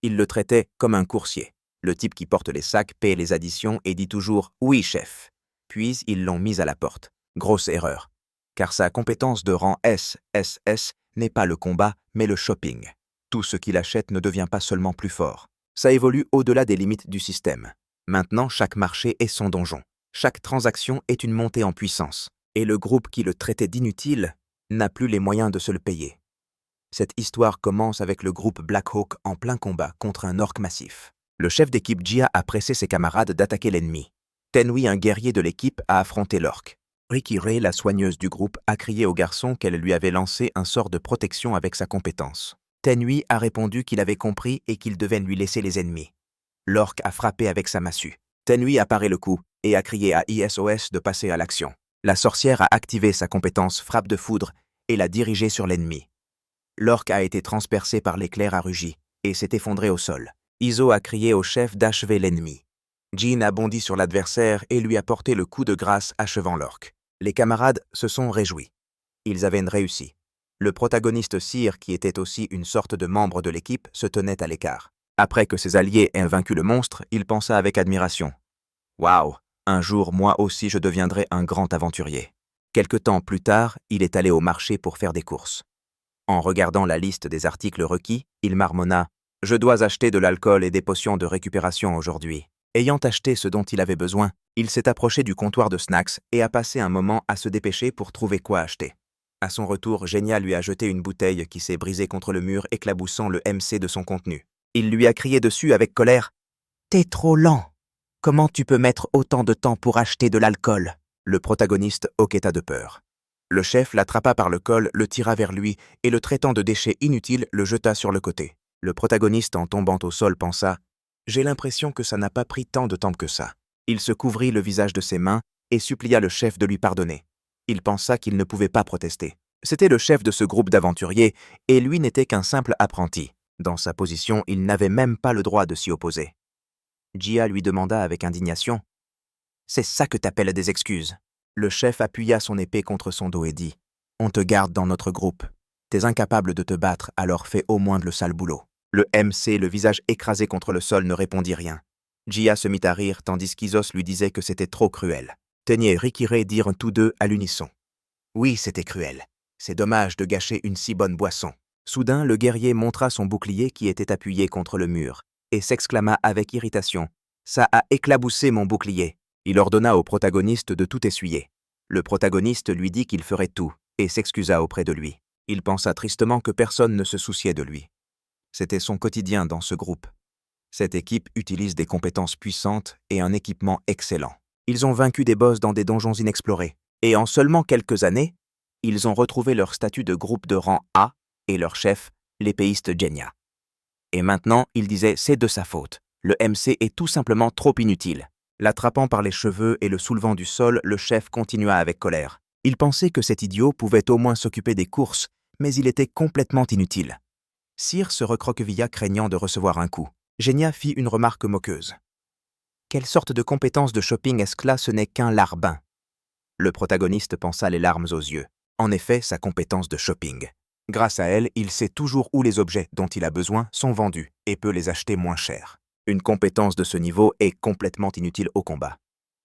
Il le traitait comme un coursier. Le type qui porte les sacs paie les additions et dit toujours « Oui, chef ». Puis ils l'ont mis à la porte. Grosse erreur. Car sa compétence de rang SSS n'est pas le combat, mais le shopping. Tout ce qu'il achète ne devient pas seulement plus fort. Ça évolue au-delà des limites du système. Maintenant, chaque marché est son donjon. Chaque transaction est une montée en puissance. Et le groupe qui le traitait d'inutile n'a plus les moyens de se le payer. Cette histoire commence avec le groupe Black Hawk en plein combat contre un orc massif. Le chef d'équipe Jia a pressé ses camarades d'attaquer l'ennemi. Tenui, un guerrier de l'équipe, a affronté l'orc. Rikirai, la soigneuse du groupe, a crié au garçon qu'elle lui avait lancé un sort de protection avec sa compétence. Tenui a répondu qu'il avait compris et qu'il devait lui laisser les ennemis. L'orc a frappé avec sa massue. Tenui a paré le coup et a crié à ISOS de passer à l'action. La sorcière a activé sa compétence frappe de foudre et l'a dirigée sur l'ennemi. L'orc a été transpercé par l'éclair à rugis et s'est effondré au sol. Iso a crié au chef d'achever l'ennemi. Jin a bondi sur l'adversaire et lui a porté le coup de grâce achevant l'orc. Les camarades se sont réjouis. Ils avaient réussi. Le protagoniste Sir, qui était aussi une sorte de membre de l'équipe, se tenait à l'écart. Après que ses alliés aient vaincu le monstre, il pensa avec admiration. « Waouh, un jour moi aussi je deviendrai un grand aventurier. » Quelque temps plus tard, il est allé au marché pour faire des courses. En regardant la liste des articles requis, il marmonna « Je dois acheter de l'alcool et des potions de récupération aujourd'hui. » Ayant acheté ce dont il avait besoin, il s'est approché du comptoir de snacks et a passé un moment à se dépêcher pour trouver quoi acheter. À son retour, Genia lui a jeté une bouteille qui s'est brisée contre le mur, éclaboussant le MC de son contenu. Il lui a crié dessus avec colère « T'es trop lent. Comment tu peux mettre autant de temps pour acheter de l'alcool ?» Le protagoniste hoqueta de peur. Le chef l'attrapa par le col, le tira vers lui et le traitant de déchet inutile, le jeta sur le côté. Le protagoniste, en tombant au sol, pensa « J'ai l'impression que ça n'a pas pris tant de temps que ça. » Il se couvrit le visage de ses mains et supplia le chef de lui pardonner. Il pensa qu'il ne pouvait pas protester. C'était le chef de ce groupe d'aventuriers et lui n'était qu'un simple apprenti. Dans sa position, il n'avait même pas le droit de s'y opposer. Jia lui demanda avec indignation « C'est ça que t'appelles des excuses ?» Le chef appuya son épée contre son dos et dit « On te garde dans notre groupe. T'es incapable de te battre, alors fais au moins le sale boulot. » Le MC, le visage écrasé contre le sol, ne répondit rien. Jia se mit à rire tandis qu'Isos lui disait que c'était trop cruel. Tenny et Rikirai dirent tous deux à l'unisson. Oui, c'était cruel. C'est dommage de gâcher une si bonne boisson. Soudain, le guerrier montra son bouclier qui était appuyé contre le mur et s'exclama avec irritation. Ça a éclaboussé mon bouclier. Il ordonna au protagoniste de tout essuyer. Le protagoniste lui dit qu'il ferait tout et s'excusa auprès de lui. Il pensa tristement que personne ne se souciait de lui. C'était son quotidien dans ce groupe. Cette équipe utilise des compétences puissantes et un équipement excellent. Ils ont vaincu des boss dans des donjons inexplorés. Et en seulement quelques années, ils ont retrouvé leur statut de groupe de rang A et leur chef, l'épéiste Genia. Et maintenant, il disait c'est de sa faute. Le MC est tout simplement trop inutile. L'attrapant par les cheveux et le soulevant du sol, le chef continua avec colère. Il pensait que cet idiot pouvait au moins s'occuper des courses, mais il était complètement inutile. Sir se recroquevilla craignant de recevoir un coup. Genia fit une remarque moqueuse. Quelle sorte de compétence de shopping est-ce que là, ce n'est qu'un larbin? Le protagoniste pensa les larmes aux yeux. En effet, sa compétence de shopping. Grâce à elle, il sait toujours où les objets dont il a besoin sont vendus et peut les acheter moins cher. Une compétence de ce niveau est complètement inutile au combat.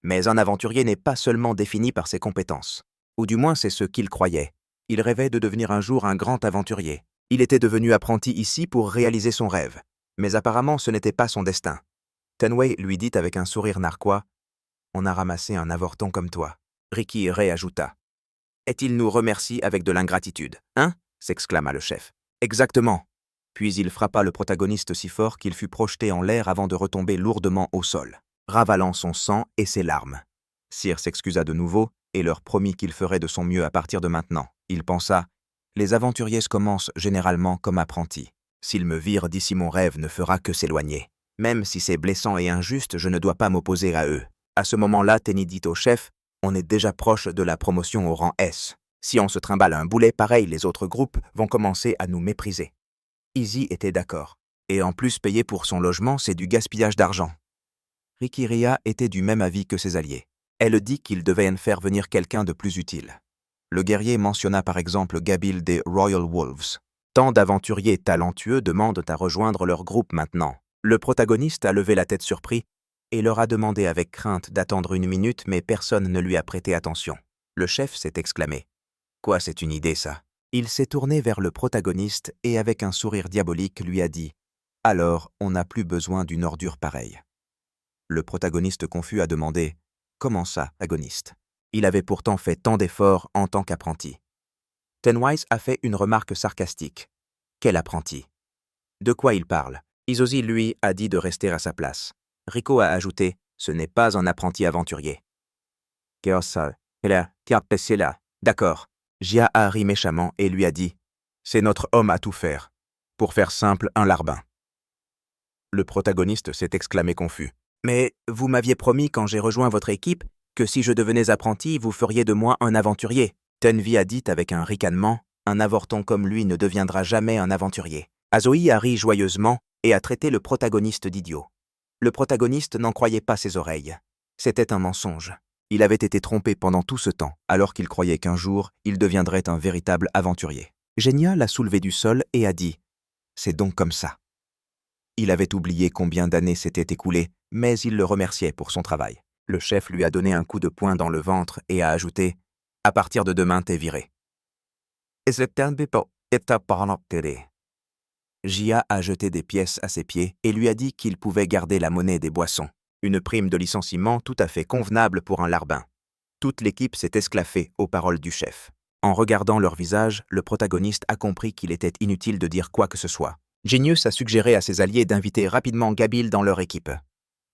Mais un aventurier n'est pas seulement défini par ses compétences. Ou du moins c'est ce qu'il croyait. Il rêvait de devenir un jour un grand aventurier. Il était devenu apprenti ici pour réaliser son rêve. Mais apparemment ce n'était pas son destin. Tenwei lui dit avec un sourire narquois « On a ramassé un avorton comme toi. » Rikirai ajouta « Et-il nous remercie avec de l'ingratitude, hein ?» s'exclama le chef. « Exactement. » Puis il frappa le protagoniste si fort qu'il fut projeté en l'air avant de retomber lourdement au sol, ravalant son sang et ses larmes. Sir s'excusa de nouveau et leur promit qu'il ferait de son mieux à partir de maintenant. Il pensa « Les aventuriers commencent généralement comme apprentis. S'ils me virent d'ici, mon rêve ne fera que s'éloigner. Même si c'est blessant et injuste, je ne dois pas m'opposer à eux. » À ce moment-là, Tenny dit au chef « On est déjà proche de la promotion au rang S. Si on se trimballe un boulet pareil, les autres groupes vont commencer à nous mépriser. » Izzy était d'accord. Et en plus, payer pour son logement, c'est du gaspillage d'argent. Rikiria était du même avis que ses alliés. Elle dit qu'il devait faire venir quelqu'un de plus utile. Le guerrier mentionna par exemple Gabil des Royal Wolves. Tant d'aventuriers talentueux demandent à rejoindre leur groupe maintenant. Le protagoniste a levé la tête surpris et leur a demandé avec crainte d'attendre une minute, mais personne ne lui a prêté attention. Le chef s'est exclamé. « Quoi, c'est une idée, ça ?» Il s'est tourné vers le protagoniste et avec un sourire diabolique lui a dit « Alors, on n'a plus besoin d'une ordure pareille. » Le protagoniste confus a demandé « Comment ça, agoniste ?» Il avait pourtant fait tant d'efforts en tant qu'apprenti. Tenwise a fait une remarque sarcastique. « Quel apprenti ?» De quoi il parle? Isozi, lui, a dit de rester à sa place. Rico a ajouté « Ce n'est pas un apprenti aventurier. » D'accord. Jia a ri méchamment et lui a dit « C'est notre homme à tout faire. Pour faire simple, un larbin. » Le protagoniste s'est exclamé confus. « Mais vous m'aviez promis quand j'ai rejoint votre équipe que si je devenais apprenti, vous feriez de moi un aventurier. » Tenvi a dit avec un ricanement « Un avorton comme lui ne deviendra jamais un aventurier. » Azoi a ri joyeusement et a traité le protagoniste d'idiot. Le protagoniste n'en croyait pas ses oreilles. C'était un mensonge. Il avait été trompé pendant tout ce temps, alors qu'il croyait qu'un jour, il deviendrait un véritable aventurier. Genia l'a soulevé du sol et a dit « C'est donc comme ça. » Il avait oublié combien d'années s'étaient écoulées, mais il le remerciait pour son travail. Le chef lui a donné un coup de poing dans le ventre et a ajouté « À partir de demain, t'es viré. » Jia a jeté des pièces à ses pieds et lui a dit qu'il pouvait garder la monnaie des boissons. Une prime de licenciement tout à fait convenable pour un larbin. Toute l'équipe s'est esclaffée aux paroles du chef. En regardant leur visage, le protagoniste a compris qu'il était inutile de dire quoi que ce soit. Genius a suggéré à ses alliés d'inviter rapidement Gabil dans leur équipe.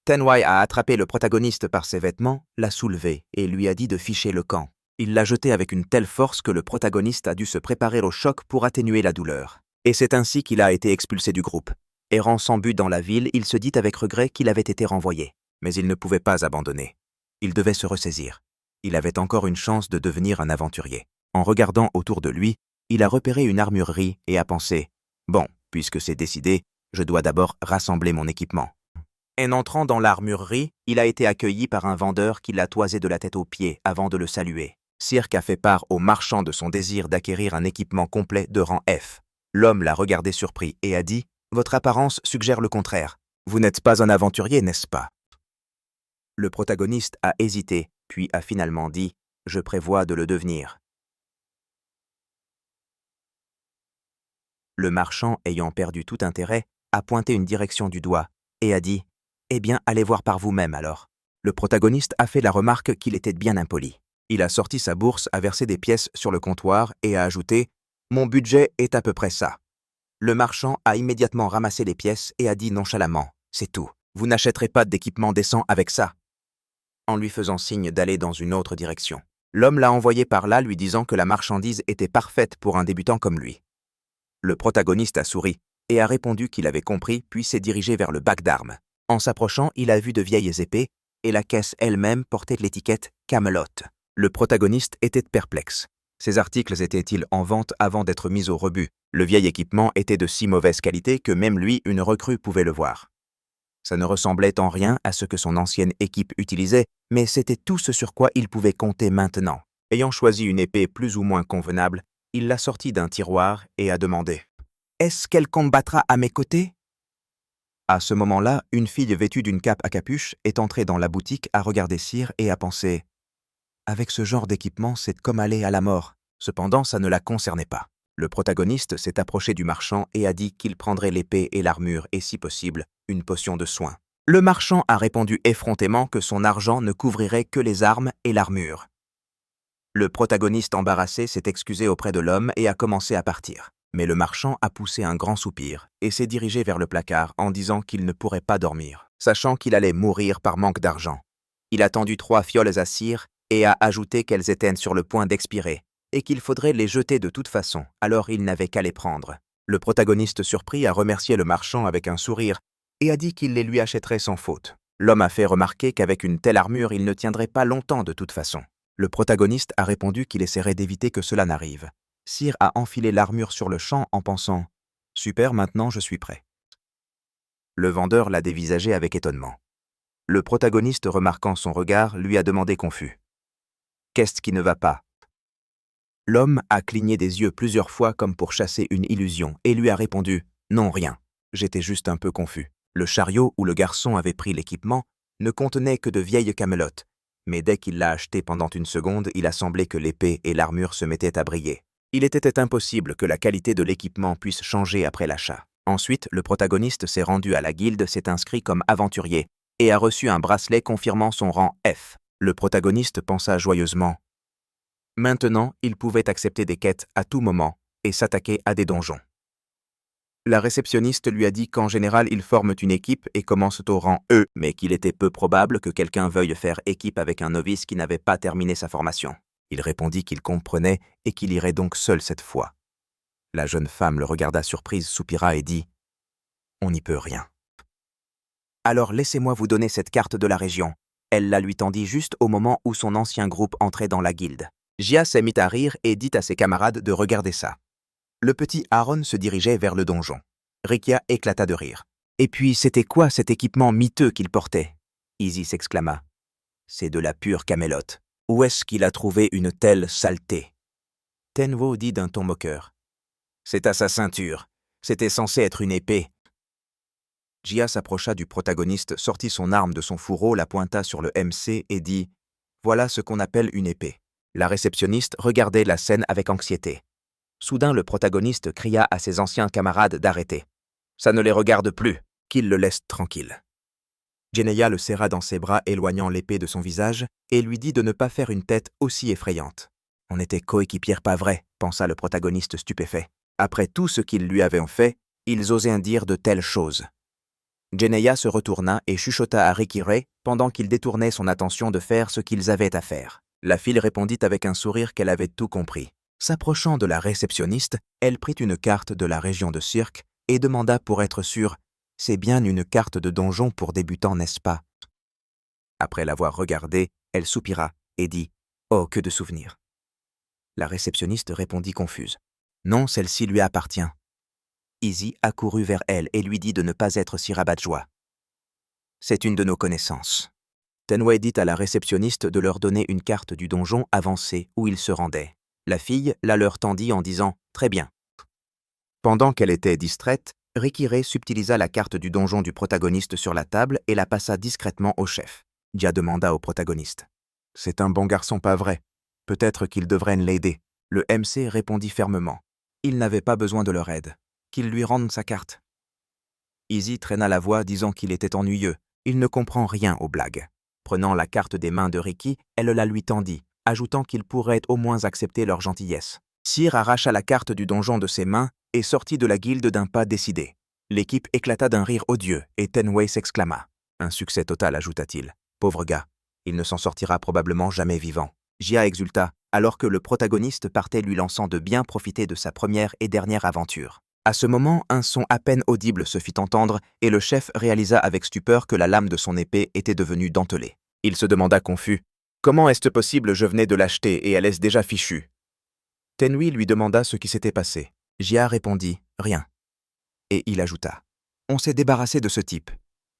Tenwai a attrapé le protagoniste par ses vêtements, l'a soulevé et lui a dit de ficher le camp. Il l'a jeté avec une telle force que le protagoniste a dû se préparer au choc pour atténuer la douleur. Et c'est ainsi qu'il a été expulsé du groupe. Errant sans but dans la ville, il se dit avec regret qu'il avait été renvoyé. Mais il ne pouvait pas abandonner. Il devait se ressaisir. Il avait encore une chance de devenir un aventurier. En regardant autour de lui, il a repéré une armurerie et a pensé « Bon, puisque c'est décidé, je dois d'abord rassembler mon équipement. » En entrant dans l'armurerie, il a été accueilli par un vendeur qui l'a toisé de la tête aux pieds avant de le saluer. Cirque a fait part au marchand de son désir d'acquérir un équipement complet de rang F. L'homme l'a regardé surpris et a dit « Votre apparence suggère le contraire. Vous n'êtes pas un aventurier, n'est-ce pas ?» Le protagoniste a hésité, puis a finalement dit « Je prévois de le devenir. » Le marchand, ayant perdu tout intérêt, a pointé une direction du doigt et a dit « Eh bien, allez voir par vous-même alors. » Le protagoniste a fait la remarque qu'il était bien impoli. Il a sorti sa bourse, a versé des pièces sur le comptoir et a ajouté « Mon budget est à peu près ça. » Le marchand a immédiatement ramassé les pièces et a dit nonchalamment « C'est tout. Vous n'achèterez pas d'équipement décent avec ça. » En lui faisant signe d'aller dans une autre direction. L'homme l'a envoyé par là lui disant que la marchandise était parfaite pour un débutant comme lui. Le protagoniste a souri et a répondu qu'il avait compris puis s'est dirigé vers le bac d'armes. En s'approchant, il a vu de vieilles épées et la caisse elle-même portait l'étiquette « Camelot ». Le protagoniste était perplexe. Ces articles étaient-ils en vente avant d'être mis au rebut? Le vieil équipement était de si mauvaise qualité que même lui, une recrue, pouvait le voir. Ça ne ressemblait en rien à ce que son ancienne équipe utilisait, mais c'était tout ce sur quoi il pouvait compter maintenant. Ayant choisi une épée plus ou moins convenable, il l'a sortie d'un tiroir et a demandé « Est-ce qu'elle combattra à mes côtés ?» À ce moment-là, une fille vêtue d'une cape à capuche est entrée dans la boutique à regarder Cyr et a pensé « Avec ce genre d'équipement, c'est comme aller à la mort. » Cependant, ça ne la concernait pas. Le protagoniste s'est approché du marchand et a dit qu'il prendrait l'épée et l'armure et, si possible, une potion de soin. Le marchand a répondu effrontément que son argent ne couvrirait que les armes et l'armure. Le protagoniste embarrassé s'est excusé auprès de l'homme et a commencé à partir. Mais le marchand a poussé un grand soupir et s'est dirigé vers le placard en disant qu'il ne pourrait pas dormir, sachant qu'il allait mourir par manque d'argent. Il a tendu 3 fioles à Cyr et a ajouté qu'elles étaient sur le point d'expirer et qu'il faudrait les jeter de toute façon, alors il n'avait qu'à les prendre. Le protagoniste surpris a remercié le marchand avec un sourire et a dit qu'il les lui achèterait sans faute. L'homme a fait remarquer qu'avec une telle armure, il ne tiendrait pas longtemps de toute façon. Le protagoniste a répondu qu'il essaierait d'éviter que cela n'arrive. Cyr a enfilé l'armure sur le champ en pensant « Super, maintenant je suis prêt. » Le vendeur l'a dévisagé avec étonnement. Le protagoniste, remarquant son regard, lui a demandé confus « Qu'est-ce qui ne va pas ?» L'homme a cligné des yeux plusieurs fois comme pour chasser une illusion et lui a répondu « Non, rien. J'étais juste un peu confus. » Le chariot où le garçon avait pris l'équipement ne contenait que de vieilles camelotes, mais dès qu'il l'a acheté pendant une seconde, il a semblé que l'épée et l'armure se mettaient à briller. Il était impossible que la qualité de l'équipement puisse changer après l'achat. Ensuite, le protagoniste s'est rendu à la guilde, s'est inscrit comme aventurier et a reçu un bracelet confirmant son rang F. Le protagoniste pensa joyeusement. Maintenant, il pouvait accepter des quêtes à tout moment et s'attaquer à des donjons. La réceptionniste lui a dit qu'en général, ils forment une équipe et commencent au rang E, mais qu'il était peu probable que quelqu'un veuille faire équipe avec un novice qui n'avait pas terminé sa formation. Il répondit qu'il comprenait et qu'il irait donc seul cette fois. La jeune femme le regarda surprise, soupira et dit « On n'y peut rien. » « Alors laissez-moi vous donner cette carte de la région. » Elle la lui tendit juste au moment où son ancien groupe entrait dans la guilde. Jia s'est mis à rire et dit à ses camarades de regarder ça. Le petit Aaron se dirigeait vers le donjon. Rikia éclata de rire. Et puis, c'était quoi cet équipement miteux qu'il portait? Izzy s'exclama. C'est de la pure camélote. Où est-ce qu'il a trouvé une telle saleté? Tenwo dit d'un ton moqueur. C'est à sa ceinture. C'était censé être une épée. Jia s'approcha du protagoniste, sortit son arme de son fourreau, la pointa sur le MC et dit « Voilà ce qu'on appelle une épée. » La réceptionniste regardait la scène avec anxiété. Soudain, le protagoniste cria à ses anciens camarades d'arrêter. Ça ne les regarde plus, qu'ils le laissent tranquille. Jeneya le serra dans ses bras, éloignant l'épée de son visage, et lui dit de ne pas faire une tête aussi effrayante. On était coéquipières pas vrai, pensa le protagoniste stupéfait. Après tout ce qu'ils lui avaient fait, ils osaient dire de telles choses. Jeneya se retourna et chuchota à Rikire pendant qu'il détournait son attention de faire ce qu'ils avaient à faire. La fille répondit avec un sourire qu'elle avait tout compris. S'approchant de la réceptionniste, elle prit une carte de la région de Cirque et demanda pour être sûre « C'est bien une carte de donjon pour débutants, n'est-ce pas ?» Après l'avoir regardée, elle soupira et dit « Oh, que de souvenirs !» La réceptionniste répondit confuse « Non, celle-ci lui appartient. » Izzy accourut vers elle et lui dit de ne pas être si rabat-de-joie. « C'est une de nos connaissances. » Tenway dit à la réceptionniste de leur donner une carte du donjon avancé où ils se rendaient. La fille la leur tendit en disant « Très bien ». Pendant qu'elle était distraite, Rikire subtilisa la carte du donjon du protagoniste sur la table et la passa discrètement au chef. Jia demanda au protagoniste. « C'est un bon garçon, pas vrai? Peut-être qu'il devrait l'aider. » Le MC répondit fermement. Il n'avait pas besoin de leur aide. Qu'il lui rende sa carte. Izzy traîna la voix disant qu'il était ennuyeux. Il ne comprend rien aux blagues. Prenant la carte des mains de Ricky, elle la lui tendit, ajoutant qu'il pourrait au moins accepter leur gentillesse. Cyr arracha la carte du donjon de ses mains et sortit de la guilde d'un pas décidé. L'équipe éclata d'un rire odieux et Tenway s'exclama. « Un succès total, ajouta-t-il. Pauvre gars, il ne s'en sortira probablement jamais vivant. » Jia exulta, alors que le protagoniste partait lui lançant de bien profiter de sa première et dernière aventure. À ce moment, un son à peine audible se fit entendre et le chef réalisa avec stupeur que la lame de son épée était devenue dentelée. Il se demanda confus. « Comment est-ce possible, je venais de l'acheter et elle est déjà fichue ?» Tenway lui demanda ce qui s'était passé. Jia répondit « Rien ». Et il ajouta « On s'est débarrassé de ce type.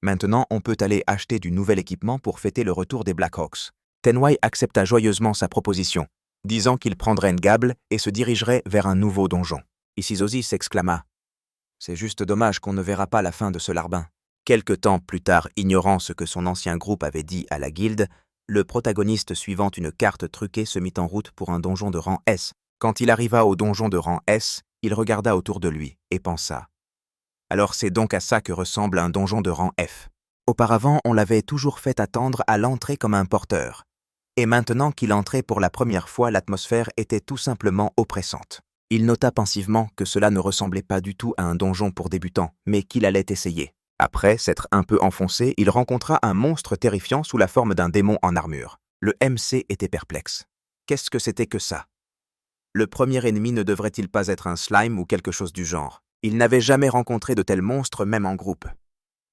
Maintenant, on peut aller acheter du nouvel équipement pour fêter le retour des Blackhawks. » Tenway accepta joyeusement sa proposition, disant qu'il prendrait une gable et se dirigerait vers un nouveau donjon. Isizozi s'exclama. « C'est juste dommage qu'on ne verra pas la fin de ce larbin. » Quelque temps plus tard, ignorant ce que son ancien groupe avait dit à la guilde, le protagoniste suivant une carte truquée se mit en route pour un donjon de rang S. Quand il arriva au donjon de rang S, il regarda autour de lui et pensa. Alors c'est donc à ça que ressemble un donjon de rang F. Auparavant, on l'avait toujours fait attendre à l'entrée comme un porteur. Et maintenant qu'il entrait pour la première fois, l'atmosphère était tout simplement oppressante. Il nota pensivement que cela ne ressemblait pas du tout à un donjon pour débutants, mais qu'il allait essayer. Après s'être un peu enfoncé, il rencontra un monstre terrifiant sous la forme d'un démon en armure. Le MC était perplexe. Qu'est-ce que c'était que ça? Le premier ennemi ne devrait-il pas être un slime ou quelque chose du genre? Il n'avait jamais rencontré de tels monstres, même en groupe.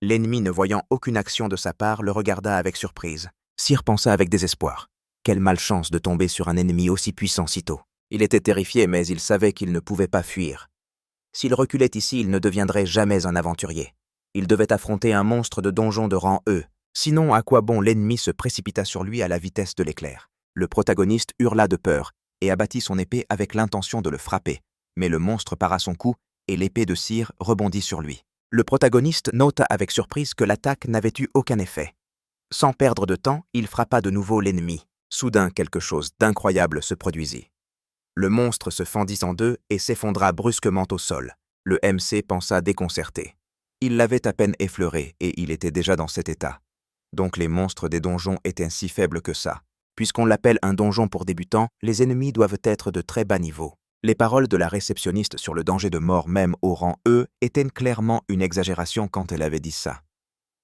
L'ennemi, ne voyant aucune action de sa part, le regarda avec surprise. Cyr pensa avec désespoir. Quelle malchance de tomber sur un ennemi aussi puissant si tôt. Il était terrifié, mais il savait qu'il ne pouvait pas fuir. S'il reculait ici, il ne deviendrait jamais un aventurier. Il devait affronter un monstre de donjon de rang E. Sinon, à quoi bon l'ennemi se précipita sur lui à la vitesse de l'éclair? Le protagoniste hurla de peur et abattit son épée avec l'intention de le frapper. Mais le monstre para son coup et l'épée de Seer rebondit sur lui. Le protagoniste nota avec surprise que l'attaque n'avait eu aucun effet. Sans perdre de temps, il frappa de nouveau l'ennemi. Soudain, quelque chose d'incroyable se produisit. Le monstre se fendit en deux et s'effondra brusquement au sol. Le MC pensa déconcerté. Il l'avait à peine effleuré et il était déjà dans cet état. Donc les monstres des donjons étaient si faibles que ça. Puisqu'on l'appelle un donjon pour débutants, les ennemis doivent être de très bas niveau. Les paroles de la réceptionniste sur le danger de mort même au rang E étaient clairement une exagération quand elle avait dit ça.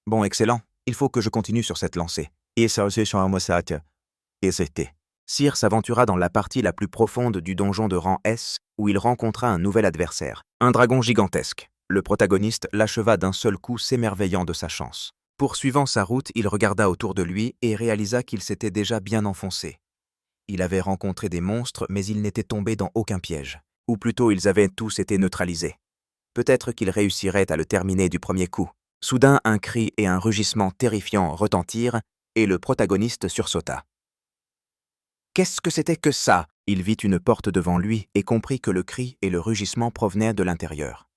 Bon, excellent, il faut que je continue sur cette lancée. Et ça aussi sur un mossate. Et c'était. Seer s'aventura dans la partie la plus profonde du donjon de rang S, où il rencontra un nouvel adversaire, un dragon gigantesque. Le protagoniste l'acheva d'un seul coup, s'émerveillant de sa chance. Poursuivant sa route, il regarda autour de lui et réalisa qu'il s'était déjà bien enfoncé. Il avait rencontré des monstres, mais il n'était tombé dans aucun piège. Ou plutôt, ils avaient tous été neutralisés. Peut-être qu'il réussirait à le terminer du premier coup. Soudain, un cri et un rugissement terrifiant retentirent, et le protagoniste sursauta. Qu'est-ce que c'était que ça? Il vit une porte devant lui et comprit que le cri et le rugissement provenaient de l'intérieur.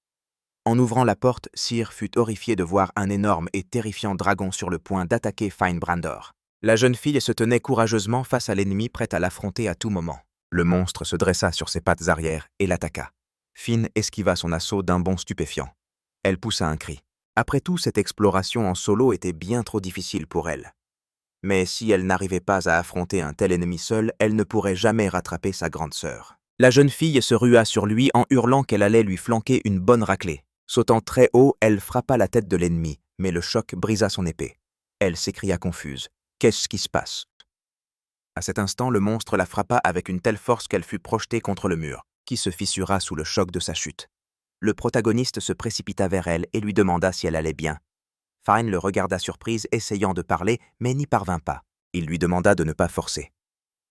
En ouvrant la porte, Seer fut horrifié de voir un énorme et terrifiant dragon sur le point d'attaquer Fienbrandor. La jeune fille se tenait courageusement face à l'ennemi, prête à l'affronter à tout moment. Le monstre se dressa sur ses pattes arrière et l'attaqua. Finn esquiva son assaut d'un bond stupéfiant. Elle poussa un cri. Après tout, cette exploration en solo était bien trop difficile pour elle. Mais si elle n'arrivait pas à affronter un tel ennemi seul, elle ne pourrait jamais rattraper sa grande sœur. La jeune fille se rua sur lui en hurlant qu'elle allait lui flanquer une bonne raclée. Sautant très haut, elle frappa la tête de l'ennemi, mais le choc brisa son épée. Elle s'écria confuse. « Qu'est-ce qui se passe ?» À cet instant, le monstre la frappa avec une telle force qu'elle fut projetée contre le mur, qui se fissura sous le choc de sa chute. Le protagoniste se précipita vers elle et lui demanda si elle allait bien. Fine le regarda surprise, essayant de parler, mais n'y parvint pas. Il lui demanda de ne pas forcer.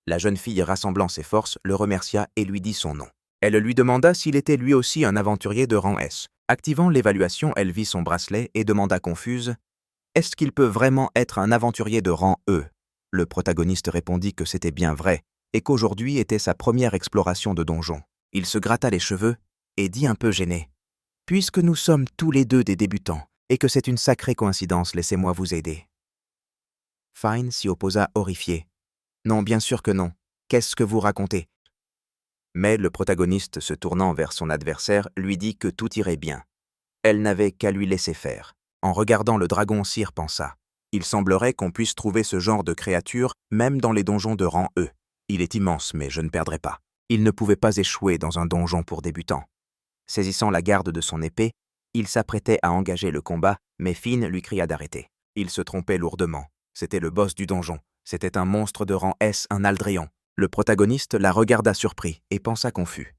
La jeune fille, rassemblant ses forces, le remercia et lui dit son nom. Elle lui demanda s'il était lui aussi un aventurier de rang S. Activant l'évaluation, elle vit son bracelet et demanda confuse « Est-ce qu'il peut vraiment être un aventurier de rang E ?» Le protagoniste répondit que c'était bien vrai et qu'aujourd'hui était sa première exploration de donjon. Il se gratta les cheveux et dit un peu gêné « Puisque nous sommes tous les deux des débutants et que c'est une sacrée coïncidence, laissez-moi vous aider. » Fine s'y opposa horrifié. « Non, bien sûr que non. Qu'est-ce que vous racontez ?» Mais le protagoniste, se tournant vers son adversaire, lui dit que tout irait bien. Elle n'avait qu'à lui laisser faire. En regardant le dragon, Seer pensa. Il semblerait qu'on puisse trouver ce genre de créature même dans les donjons de rang E. Il est immense, mais je ne perdrai pas. Il ne pouvait pas échouer dans un donjon pour débutants. Saisissant la garde de son épée, il s'apprêtait à engager le combat, mais Finn lui cria d'arrêter. Il se trompait lourdement. C'était le boss du donjon. C'était un monstre de rang S, un Aldréon. Le protagoniste la regarda surpris et pensa confus.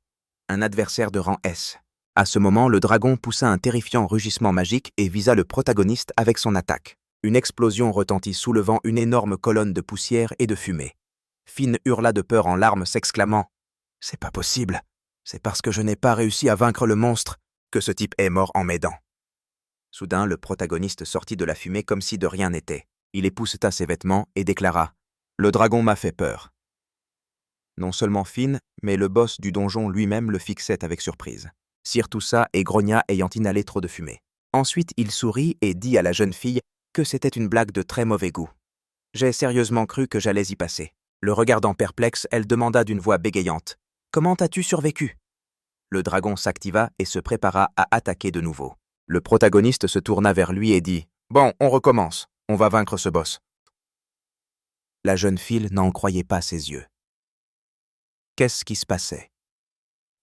Un adversaire de rang S. À ce moment, le dragon poussa un terrifiant rugissement magique et visa le protagoniste avec son attaque. Une explosion retentit soulevant une énorme colonne de poussière et de fumée. Finn hurla de peur en larmes, s'exclamant « C'est pas possible. C'est parce que je n'ai pas réussi à vaincre le monstre que ce type est mort en m'aidant. » Soudain, le protagoniste sortit de la fumée comme si de rien n'était. Il épousseta ses vêtements et déclara « Le dragon m'a fait peur. » Non seulement Finn, mais le boss du donjon lui-même le fixait avec surprise. Seer toussa et grogna ayant inhalé trop de fumée. Ensuite, il sourit et dit à la jeune fille que c'était une blague de très mauvais goût. J'ai sérieusement cru que j'allais y passer. Le regardant perplexe, elle demanda d'une voix bégayante « Comment as-tu survécu ?» Le dragon s'activa et se prépara à attaquer de nouveau. Le protagoniste se tourna vers lui et dit « Bon, on recommence. On va vaincre ce boss. » La jeune fille n'en croyait pas ses yeux. Qu'est-ce qui se passait?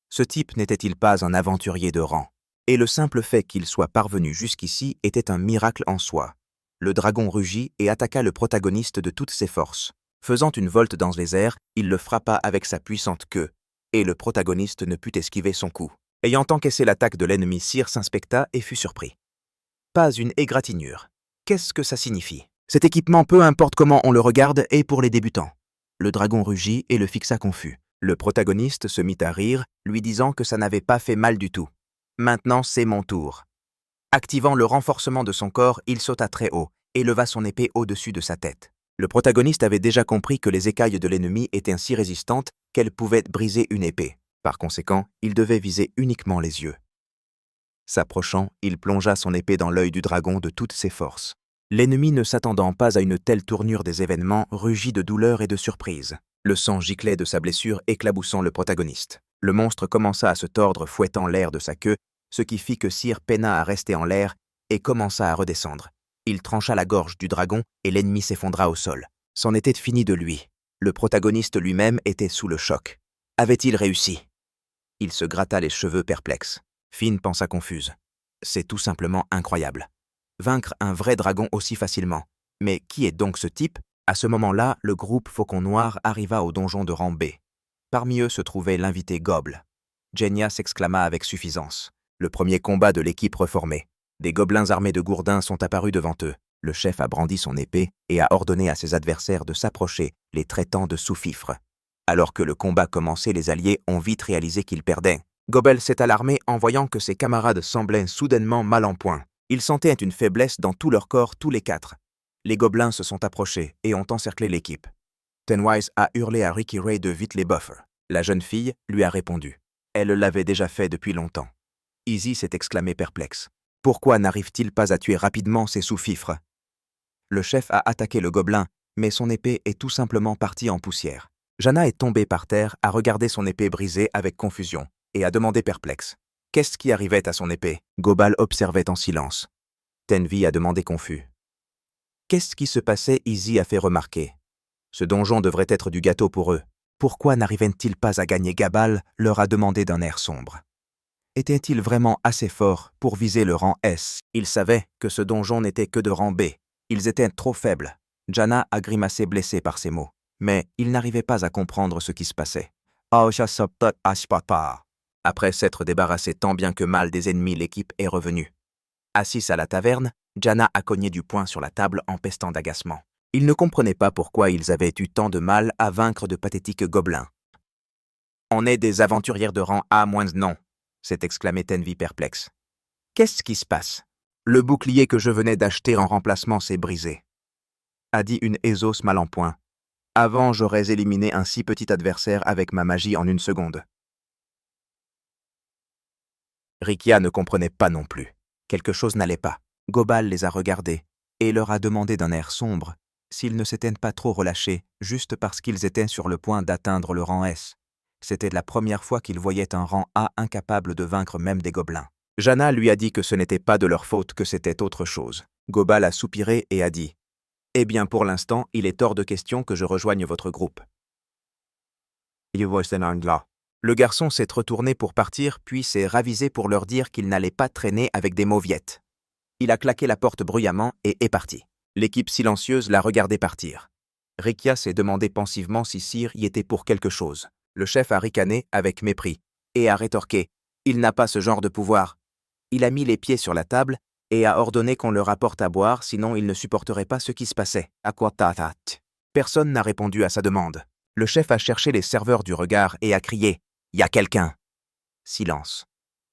Ce type n'était-il pas un aventurier de rang? Et le simple fait qu'il soit parvenu jusqu'ici était un miracle en soi. Le dragon rugit et attaqua le protagoniste de toutes ses forces. Faisant une volte dans les airs, il le frappa avec sa puissante queue, et le protagoniste ne put esquiver son coup. Ayant encaissé l'attaque de l'ennemi, Seer s'inspecta et fut surpris. Pas une égratignure. Qu'est-ce que ça signifie? Cet équipement, peu importe comment on le regarde, est pour les débutants. Le dragon rugit et le fixa confus. Le protagoniste se mit à rire, lui disant que ça n'avait pas fait mal du tout. Maintenant, c'est mon tour. Activant le renforcement de son corps, il sauta très haut et leva son épée au-dessus de sa tête. Le protagoniste avait déjà compris que les écailles de l'ennemi étaient si résistantes qu'elle pouvait briser une épée. Par conséquent, il devait viser uniquement les yeux. S'approchant, il plongea son épée dans l'œil du dragon de toutes ses forces. L'ennemi, ne s'attendant pas à une telle tournure des événements, rugit de douleur et de surprise. Le sang giclait de sa blessure, éclaboussant le protagoniste. Le monstre commença à se tordre, fouettant l'air de sa queue, ce qui fit que Seer peina à rester en l'air et commença à redescendre. Il trancha la gorge du dragon et l'ennemi s'effondra au sol. C'en était fini de lui. Le protagoniste lui-même était sous le choc. Avait-il réussi? Il se gratta les cheveux perplexe. Finn pensa confuse. C'est tout simplement incroyable. Vaincre un vrai dragon aussi facilement. Mais qui est donc ce type? À ce moment-là, le groupe Faucon Noir arriva au donjon de rang B. Parmi eux se trouvait l'invité Goble. Genya s'exclama avec suffisance. Le premier combat de l'équipe reformée. Des gobelins armés de gourdins sont apparus devant eux. Le chef a brandi son épée et a ordonné à ses adversaires de s'approcher, les traitant de sous-fifres. Alors que le combat commençait, les alliés ont vite réalisé qu'ils perdaient. Goble s'est alarmé en voyant que ses camarades semblaient soudainement mal en point. Ils sentaient une faiblesse dans tout leur corps, tous les quatre. Les gobelins se sont approchés et ont encerclé l'équipe. Tenwise a hurlé à Ricky Ray de vite les buffer. La jeune fille lui a répondu. Elle l'avait déjà fait depuis longtemps. Izzy s'est exclamé perplexe. Pourquoi n'arrive-t-il pas à tuer rapidement ces sous-fifres? Le chef a attaqué le gobelin, mais son épée est tout simplement partie en poussière. Jana est tombée par terre, a regardé son épée brisée avec confusion, et a demandé perplexe. Qu'est-ce qui arrivait à son épée? Gobal observait en silence. Tenvi a demandé confus. Qu'est-ce qui se passait? Izzy a fait remarquer. Ce donjon devrait être du gâteau pour eux. Pourquoi n'arrivaient-ils pas à gagner? Gabal leur a demandé d'un air sombre. Était-il vraiment assez fort pour viser le rang S? Ils savaient que ce donjon n'était que de rang B. Ils étaient trop faibles. Jana a grimacé blessée par ces mots. Mais il n'arrivait pas à comprendre ce qui se passait. Après s'être débarrassé tant bien que mal des ennemis, l'équipe est revenue. Assise à la taverne, Jana a cogné du poing sur la table en pestant d'agacement. Ils ne comprenaient pas pourquoi ils avaient eu tant de mal à vaincre de pathétiques gobelins. On est des aventurières de rang A-, non, s'est exclamé Tenvi perplexe. Qu'est-ce qui se passe? Le bouclier que je venais d'acheter en remplacement s'est brisé, a dit une Ezos mal en point. Avant, j'aurais éliminé un si petit adversaire avec ma magie en 1 seconde. Rikia ne comprenait pas non plus. Quelque chose n'allait pas. Gobal les a regardés et leur a demandé d'un air sombre s'ils ne s'étaient pas trop relâchés juste parce qu'ils étaient sur le point d'atteindre le rang S. C'était la première fois qu'ils voyaient un rang A incapable de vaincre même des gobelins. Jana lui a dit que ce n'était pas de leur faute, que c'était autre chose. Gobal a soupiré et a dit « Eh bien, pour l'instant, il est hors de question que je rejoigne votre groupe. » Le garçon s'est retourné pour partir, puis s'est ravisé pour leur dire qu'il n'allait pas traîner avec des mauviettes. Il a claqué la porte bruyamment et est parti. L'équipe silencieuse l'a regardé partir. Rikia s'est demandé pensivement si Seer y était pour quelque chose. Le chef a ricané avec mépris et a rétorqué « Il n'a pas ce genre de pouvoir. » Il a mis les pieds sur la table et a ordonné qu'on leur apporte à boire, sinon il ne supporterait pas ce qui se passait. Personne n'a répondu à sa demande. Le chef a cherché les serveurs du regard et a crié « Y a quelqu'un ?» Silence.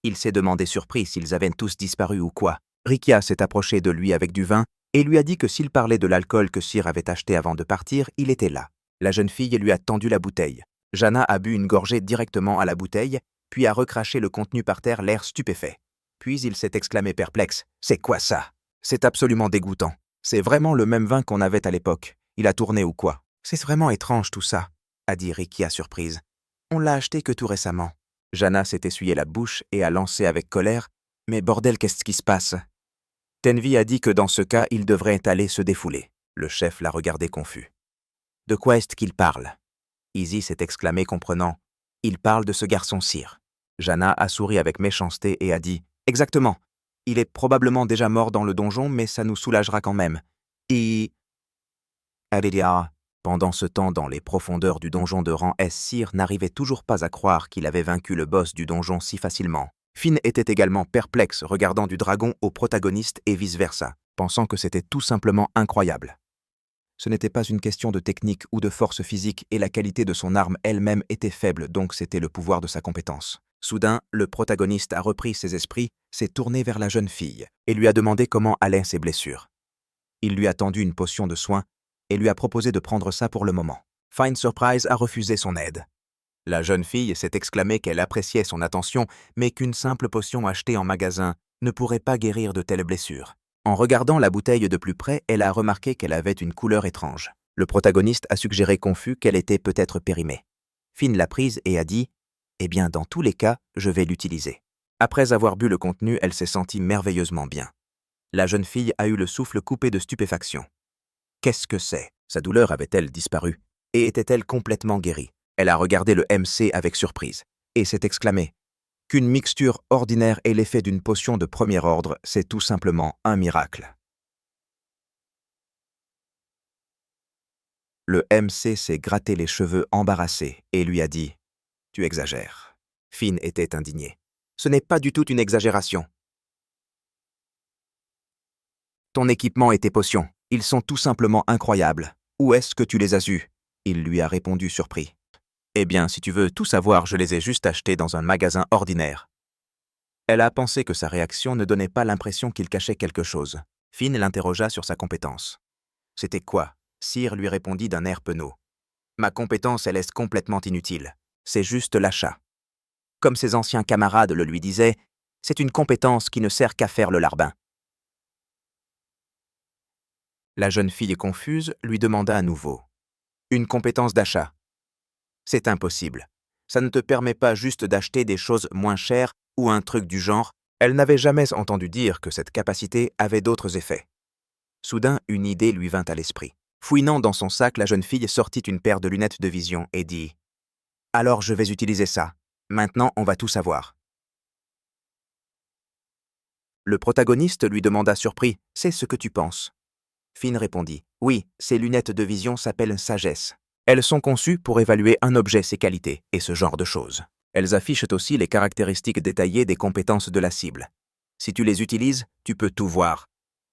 Il s'est demandé surpris s'ils avaient tous disparu ou quoi. Rikia s'est approché de lui avec du vin et lui a dit que s'il parlait de l'alcool que Seer avait acheté avant de partir, il était là. La jeune fille lui a tendu la bouteille. Jana a bu une gorgée directement à la bouteille, puis a recraché le contenu par terre, l'air stupéfait. Puis il s'est exclamé perplexe. « C'est quoi ça? C'est absolument dégoûtant. C'est vraiment le même vin qu'on avait à l'époque. Il a tourné ou quoi? C'est vraiment étrange tout ça, » a dit Rikia surprise. « On l'a acheté que tout récemment. » Jana s'est essuyé la bouche et a lancé avec colère. « Mais bordel, qu'est-ce qui se passe ?» Tenvi a dit que dans ce cas, il devrait aller se défouler. Le chef l'a regardé confus. « De quoi est-ce qu'il parle ?» Izzy s'est exclamé comprenant. « Il parle de ce garçon Seer. » Jana a souri avec méchanceté et a dit « Exactement. Il est probablement déjà mort dans le donjon, mais ça nous soulagera quand même. Et... » Pendant ce temps, dans les profondeurs du donjon de rang S, Seer n'arrivait toujours pas à croire qu'il avait vaincu le boss du donjon si facilement. Finn était également perplexe, regardant du dragon au protagoniste et vice-versa, pensant que c'était tout simplement incroyable. Ce n'était pas une question de technique ou de force physique et la qualité de son arme elle-même était faible, donc c'était le pouvoir de sa compétence. Soudain, le protagoniste a repris ses esprits, s'est tourné vers la jeune fille et lui a demandé comment allaient ses blessures. Il lui a tendu une potion de soin et lui a proposé de prendre ça pour le moment. Fine Surprise a refusé son aide. La jeune fille s'est exclamée qu'elle appréciait son attention, mais qu'une simple potion achetée en magasin ne pourrait pas guérir de telles blessures. En regardant la bouteille de plus près, elle a remarqué qu'elle avait une couleur étrange. Le protagoniste a suggéré confus qu'elle était peut-être périmée. Finn l'a prise et a dit « Eh bien, dans tous les cas, je vais l'utiliser. » Après avoir bu le contenu, elle s'est sentie merveilleusement bien. La jeune fille a eu le souffle coupé de stupéfaction. Qu'est-ce que c'est? Sa douleur avait-elle disparu? Et était-elle complètement guérie? Elle a regardé le MC avec surprise et s'est exclamée « Qu'une mixture ordinaire ait l'effet d'une potion de premier ordre, c'est tout simplement un miracle. » Le MC s'est gratté les cheveux embarrassé et lui a dit « Tu exagères. » Finn était indigné. « Ce n'est pas du tout une exagération. Ton équipement et tes potions, ils sont tout simplement incroyables. Où est-ce que tu les as eus ?» Il lui a répondu surpris. « Eh bien, si tu veux tout savoir, je les ai juste achetés dans un magasin ordinaire. » Elle a pensé que sa réaction ne donnait pas l'impression qu'il cachait quelque chose. Finn l'interrogea sur sa compétence. « C'était quoi ?» Sir lui répondit d'un air penaud. « Ma compétence, elle est complètement inutile. C'est juste l'achat. » Comme ses anciens camarades le lui disaient, c'est une compétence qui ne sert qu'à faire le larbin. La jeune fille confuse lui demanda à nouveau. « Une compétence d'achat. C'est impossible. Ça ne te permet pas juste d'acheter des choses moins chères ou un truc du genre. » Elle n'avait jamais entendu dire que cette capacité avait d'autres effets. Soudain, une idée lui vint à l'esprit. Fouinant dans son sac, la jeune fille sortit une paire de lunettes de vision et dit « Alors je vais utiliser ça. Maintenant, on va tout savoir. » Le protagoniste lui demanda surpris « C'est ce que tu penses ?» Finn répondit « Oui, ces lunettes de vision s'appellent sagesse. Elles sont conçues pour évaluer un objet, ses qualités et ce genre de choses. Elles affichent aussi les caractéristiques détaillées des compétences de la cible. Si tu les utilises, tu peux tout voir. »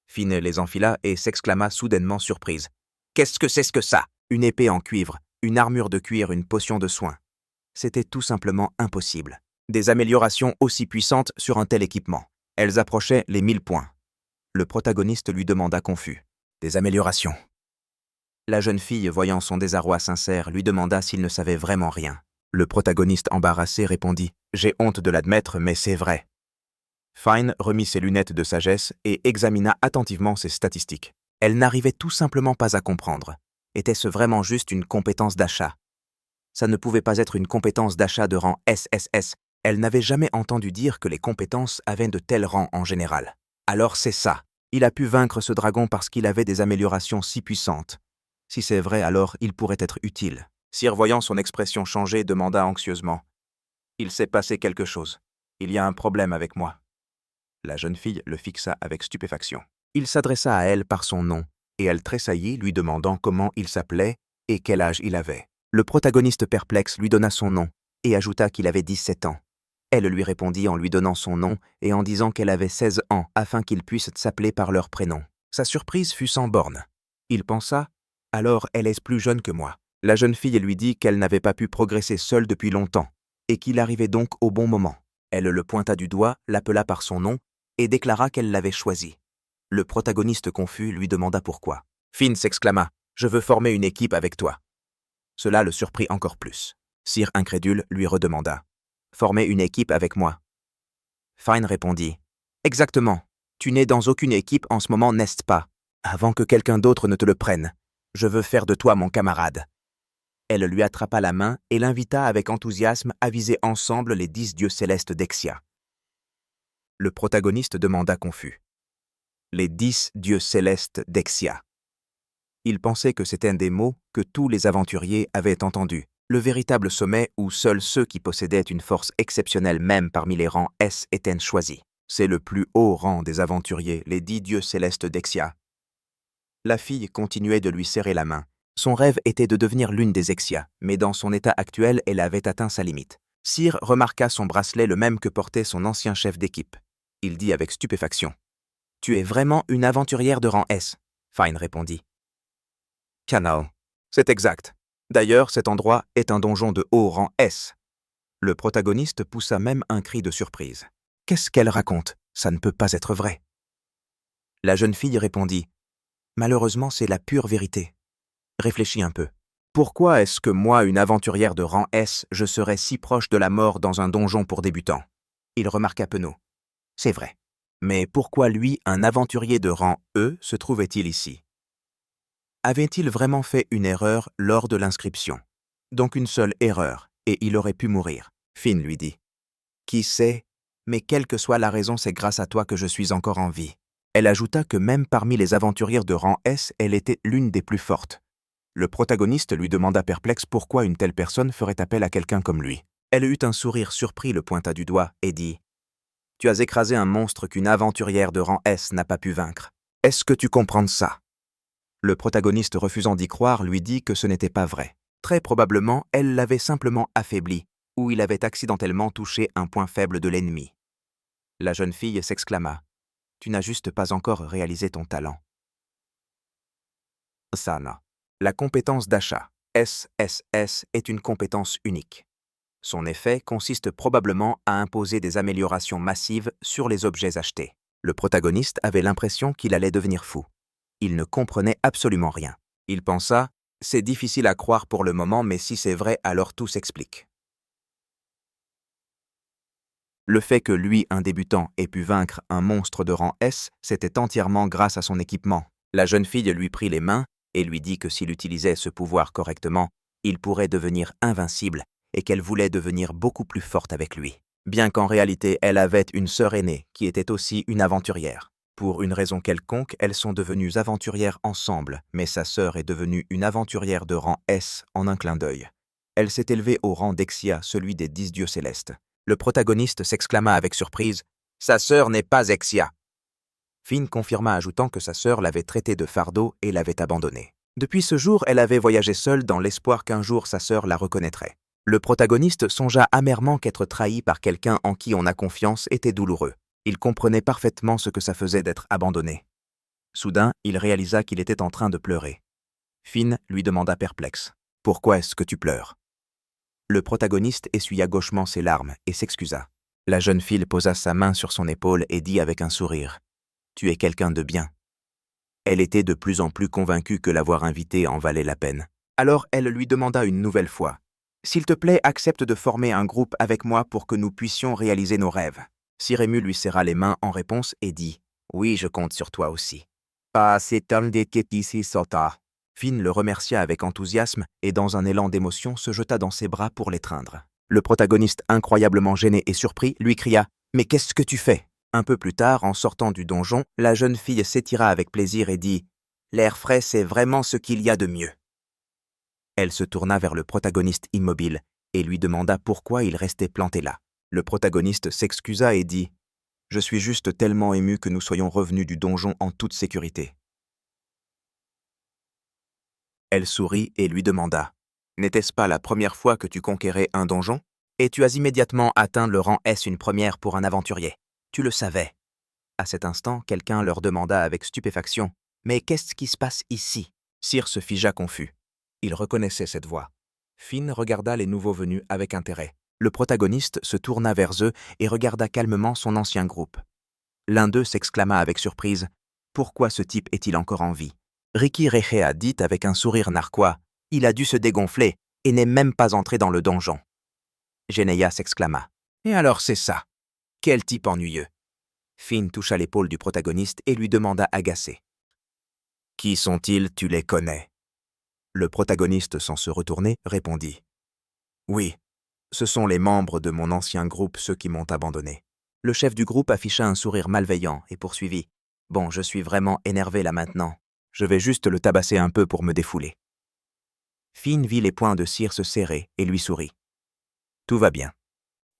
Finn les enfila et s'exclama soudainement surprise. « Qu'est-ce que ça? Une épée en cuivre, une armure de cuir, une potion de soin. » C'était tout simplement impossible. Des améliorations aussi puissantes sur un tel équipement. Elles approchaient les 1000 points. Le protagoniste lui demanda confus. « Des améliorations ?» La jeune fille, voyant son désarroi sincère, lui demanda s'il ne savait vraiment rien. Le protagoniste embarrassé répondit « J'ai honte de l'admettre, mais c'est vrai. » Finn remit ses lunettes de sagesse et examina attentivement ses statistiques. Elle n'arrivait tout simplement pas à comprendre. Était-ce vraiment juste une compétence d'achat? Ça ne pouvait pas être une compétence d'achat de rang SSS. Elle n'avait jamais entendu dire que les compétences avaient de tels rangs en général. Alors c'est ça. Il a pu vaincre ce dragon parce qu'il avait des améliorations si puissantes. Si c'est vrai, alors il pourrait être utile. Sir, voyant son expression changer, demanda anxieusement. « Il s'est passé quelque chose. Il y a un problème avec moi. » La jeune fille le fixa avec stupéfaction. Il s'adressa à elle par son nom, et elle tressaillit, lui demandant comment il s'appelait et quel âge il avait. Le protagoniste perplexe lui donna son nom, et ajouta qu'il avait 17 ans. Elle lui répondit en lui donnant son nom et en disant qu'elle avait 16 ans afin qu'ils puissent s'appeler par leur prénom. Sa surprise fut sans borne. Il pensa « Alors elle est plus jeune que moi. » La jeune fille lui dit qu'elle n'avait pas pu progresser seule depuis longtemps, et qu'il arrivait donc au bon moment. Elle le pointa du doigt, l'appela par son nom, et déclara qu'elle l'avait choisi. Le protagoniste confus lui demanda pourquoi. Finn s'exclama « Je veux former une équipe avec toi. » Cela le surprit encore plus. Sir incrédule lui redemanda « Former une équipe avec moi ?» Finn répondit « Exactement. Tu n'es dans aucune équipe en ce moment, n'est-ce pas? Avant que quelqu'un d'autre ne te le prenne. Je veux faire de toi mon camarade. » Elle lui attrapa la main et l'invita avec enthousiasme à viser ensemble les 10 dieux célestes d'Exia. Le protagoniste demanda confus. Les 10 dieux célestes d'Exia. Il pensait que c'était un des mots que tous les aventuriers avaient entendus, le véritable sommet où seuls ceux qui possédaient une force exceptionnelle même parmi les rangs S étaient choisis. C'est le plus haut rang des aventuriers, les 10 dieux célestes d'Exia. La fille continuait de lui serrer la main. Son rêve était de devenir l'une des Exia, mais dans son état actuel, elle avait atteint sa limite. Sir remarqua son bracelet le même que portait son ancien chef d'équipe. Il dit avec stupéfaction. « Tu es vraiment une aventurière de rang S ?» Finn répondit. « Canal. C'est exact. D'ailleurs, cet endroit est un donjon de haut rang S. » Le protagoniste poussa même un cri de surprise. « Qu'est-ce qu'elle raconte? Ça ne peut pas être vrai. » La jeune fille répondit. « Malheureusement, c'est la pure vérité. Réfléchis un peu. Pourquoi est-ce que moi, une aventurière de rang S, je serais si proche de la mort dans un donjon pour débutants? Il remarqua penaud. C'est vrai. Mais pourquoi lui, un aventurier de rang E, se trouvait-il ici? Avait-il vraiment fait une erreur lors de l'inscription? Donc une seule erreur, et il aurait pu mourir. Finn lui dit. Qui sait? Mais quelle que soit la raison, c'est grâce à toi que je suis encore en vie. Elle ajouta que même parmi les aventurières de rang S, elle était l'une des plus fortes. Le protagoniste lui demanda perplexe pourquoi une telle personne ferait appel à quelqu'un comme lui. Elle eut un sourire surpris, le pointa du doigt et dit « Tu as écrasé un monstre qu'une aventurière de rang S n'a pas pu vaincre. Est-ce que tu comprends ça ?» Le protagoniste, refusant d'y croire, lui dit que ce n'était pas vrai. Très probablement, elle l'avait simplement affaibli, ou il avait accidentellement touché un point faible de l'ennemi. La jeune fille s'exclama « Tu n'as juste pas encore réalisé ton talent. » Sana. La compétence d'achat, SSS, est une compétence unique. Son effet consiste probablement à imposer des améliorations massives sur les objets achetés. Le protagoniste avait l'impression qu'il allait devenir fou. Il ne comprenait absolument rien. Il pensa « C'est difficile à croire pour le moment, mais si c'est vrai, alors tout s'explique. » Le fait que lui, un débutant, ait pu vaincre un monstre de rang S, c'était entièrement grâce à son équipement. La jeune fille lui prit les mains et lui dit que s'il utilisait ce pouvoir correctement, il pourrait devenir invincible et qu'elle voulait devenir beaucoup plus forte avec lui. Bien qu'en réalité, elle avait une sœur aînée qui était aussi une aventurière. Pour une raison quelconque, elles sont devenues aventurières ensemble, mais sa sœur est devenue une aventurière de rang S en un clin d'œil. Elle s'est élevée au rang d'Exia, celui des 10 dieux célestes. Le protagoniste s'exclama avec surprise « Sa sœur n'est pas Exia !» Finn confirma ajoutant que sa sœur l'avait traité de fardeau et l'avait abandonnée. Depuis ce jour, elle avait voyagé seule dans l'espoir qu'un jour sa sœur la reconnaîtrait. Le protagoniste songea amèrement qu'être trahi par quelqu'un en qui on a confiance était douloureux. Il comprenait parfaitement ce que ça faisait d'être abandonné. Soudain, il réalisa qu'il était en train de pleurer. Finn lui demanda perplexe « Pourquoi est-ce que tu pleures ?» Le protagoniste essuya gauchement ses larmes et s'excusa. La jeune fille posa sa main sur son épaule et dit avec un sourire « Tu es quelqu'un de bien. » Elle était de plus en plus convaincue que l'avoir invité en valait la peine. Alors elle lui demanda une nouvelle fois « S'il te plaît, accepte de former un groupe avec moi pour que nous puissions réaliser nos rêves. » Siremu lui serra les mains en réponse et dit « Oui, je compte sur toi aussi. » Ah, c'est un des ici sauta. Finn le remercia avec enthousiasme et dans un élan d'émotion se jeta dans ses bras pour l'étreindre. Le protagoniste, incroyablement gêné et surpris, lui cria « Mais qu'est-ce que tu fais ?» Un peu plus tard, en sortant du donjon, la jeune fille s'étira avec plaisir et dit « L'air frais, c'est vraiment ce qu'il y a de mieux. » Elle se tourna vers le protagoniste immobile et lui demanda pourquoi il restait planté là. Le protagoniste s'excusa et dit « Je suis juste tellement ému que nous soyons revenus du donjon en toute sécurité. » Elle sourit et lui demanda « N'était-ce pas la première fois que tu conquérais un donjon? Et tu as immédiatement atteint le rang S, une première pour un aventurier. Tu le savais. » À cet instant, quelqu'un leur demanda avec stupéfaction « Mais qu'est-ce qui se passe ici ?» Cyr se figea confus. Il reconnaissait cette voix. Finn regarda les nouveaux venus avec intérêt. Le protagoniste se tourna vers eux et regarda calmement son ancien groupe. L'un d'eux s'exclama avec surprise « Pourquoi ce type est-il encore en vie ?» Riki Rehea dit avec un sourire narquois « Il a dû se dégonfler et n'est même pas entré dans le donjon. » Geneia s'exclama « Et alors c'est ça? Quel type ennuyeux !» Finn toucha l'épaule du protagoniste et lui demanda agacé « Qui sont-ils, tu les connais ?» Le protagoniste, sans se retourner, répondit « Oui, ce sont les membres de mon ancien groupe, ceux qui m'ont abandonné. » Le chef du groupe afficha un sourire malveillant et poursuivit « Bon, je suis vraiment énervé là maintenant. Je vais juste le tabasser un peu pour me défouler. » Finn vit les poings de Cyr se serrer et lui sourit. « Tout va bien.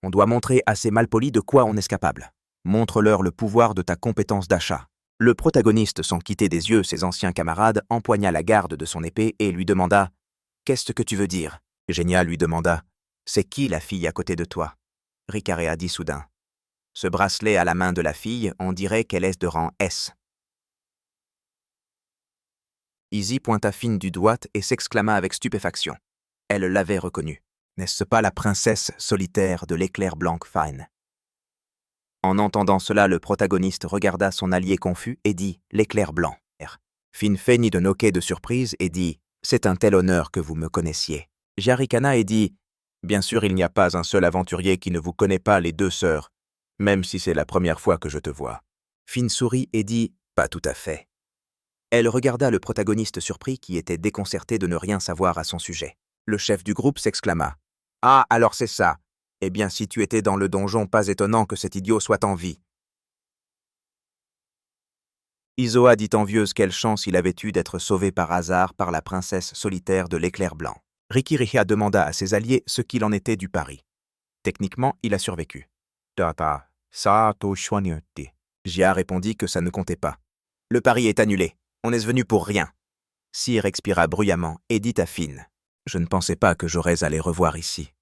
On doit montrer à ces malpolis de quoi on est capable. Montre-leur le pouvoir de ta compétence d'achat. » Le protagoniste, sans quitter des yeux ses anciens camarades, empoigna la garde de son épée et lui demanda « Qu'est-ce que tu veux dire ?» Genia lui demanda « C'est qui la fille à côté de toi ?» Ricarea dit soudain « Ce bracelet à la main de la fille, on dirait qu'elle est de rang S. » Izzy pointa Finn du doigt et s'exclama avec stupéfaction. Elle l'avait reconnue. N'est-ce pas la princesse solitaire de l'éclair blanc Fine? En entendant cela, le protagoniste regarda son allié confus et dit « L'éclair blanc. » Finn feignit de noquer de surprise et dit C'est un tel honneur que vous me connaissiez. Jia ricana et dit « Bien sûr, il n'y a pas un seul aventurier qui ne vous connaît pas les deux sœurs, même si c'est la première fois que je te vois. » Finn sourit et dit « Pas tout à fait. » Elle regarda le protagoniste surpris qui était déconcerté de ne rien savoir à son sujet. Le chef du groupe s'exclama « Ah, alors c'est ça. Eh bien, si tu étais dans le donjon, pas étonnant que cet idiot soit en vie. » Isoa dit envieuse quelle chance il avait eu d'être sauvé par hasard par la princesse solitaire de l'éclair blanc. Rikiriha demanda à ses alliés ce qu'il en était du pari. Techniquement, il a survécu. Jia répondit que ça ne comptait pas. Le pari est annulé. On est venu pour rien. Cyr expira bruyamment et dit à Finn « Je ne pensais pas que j'aurais à les revoir ici. »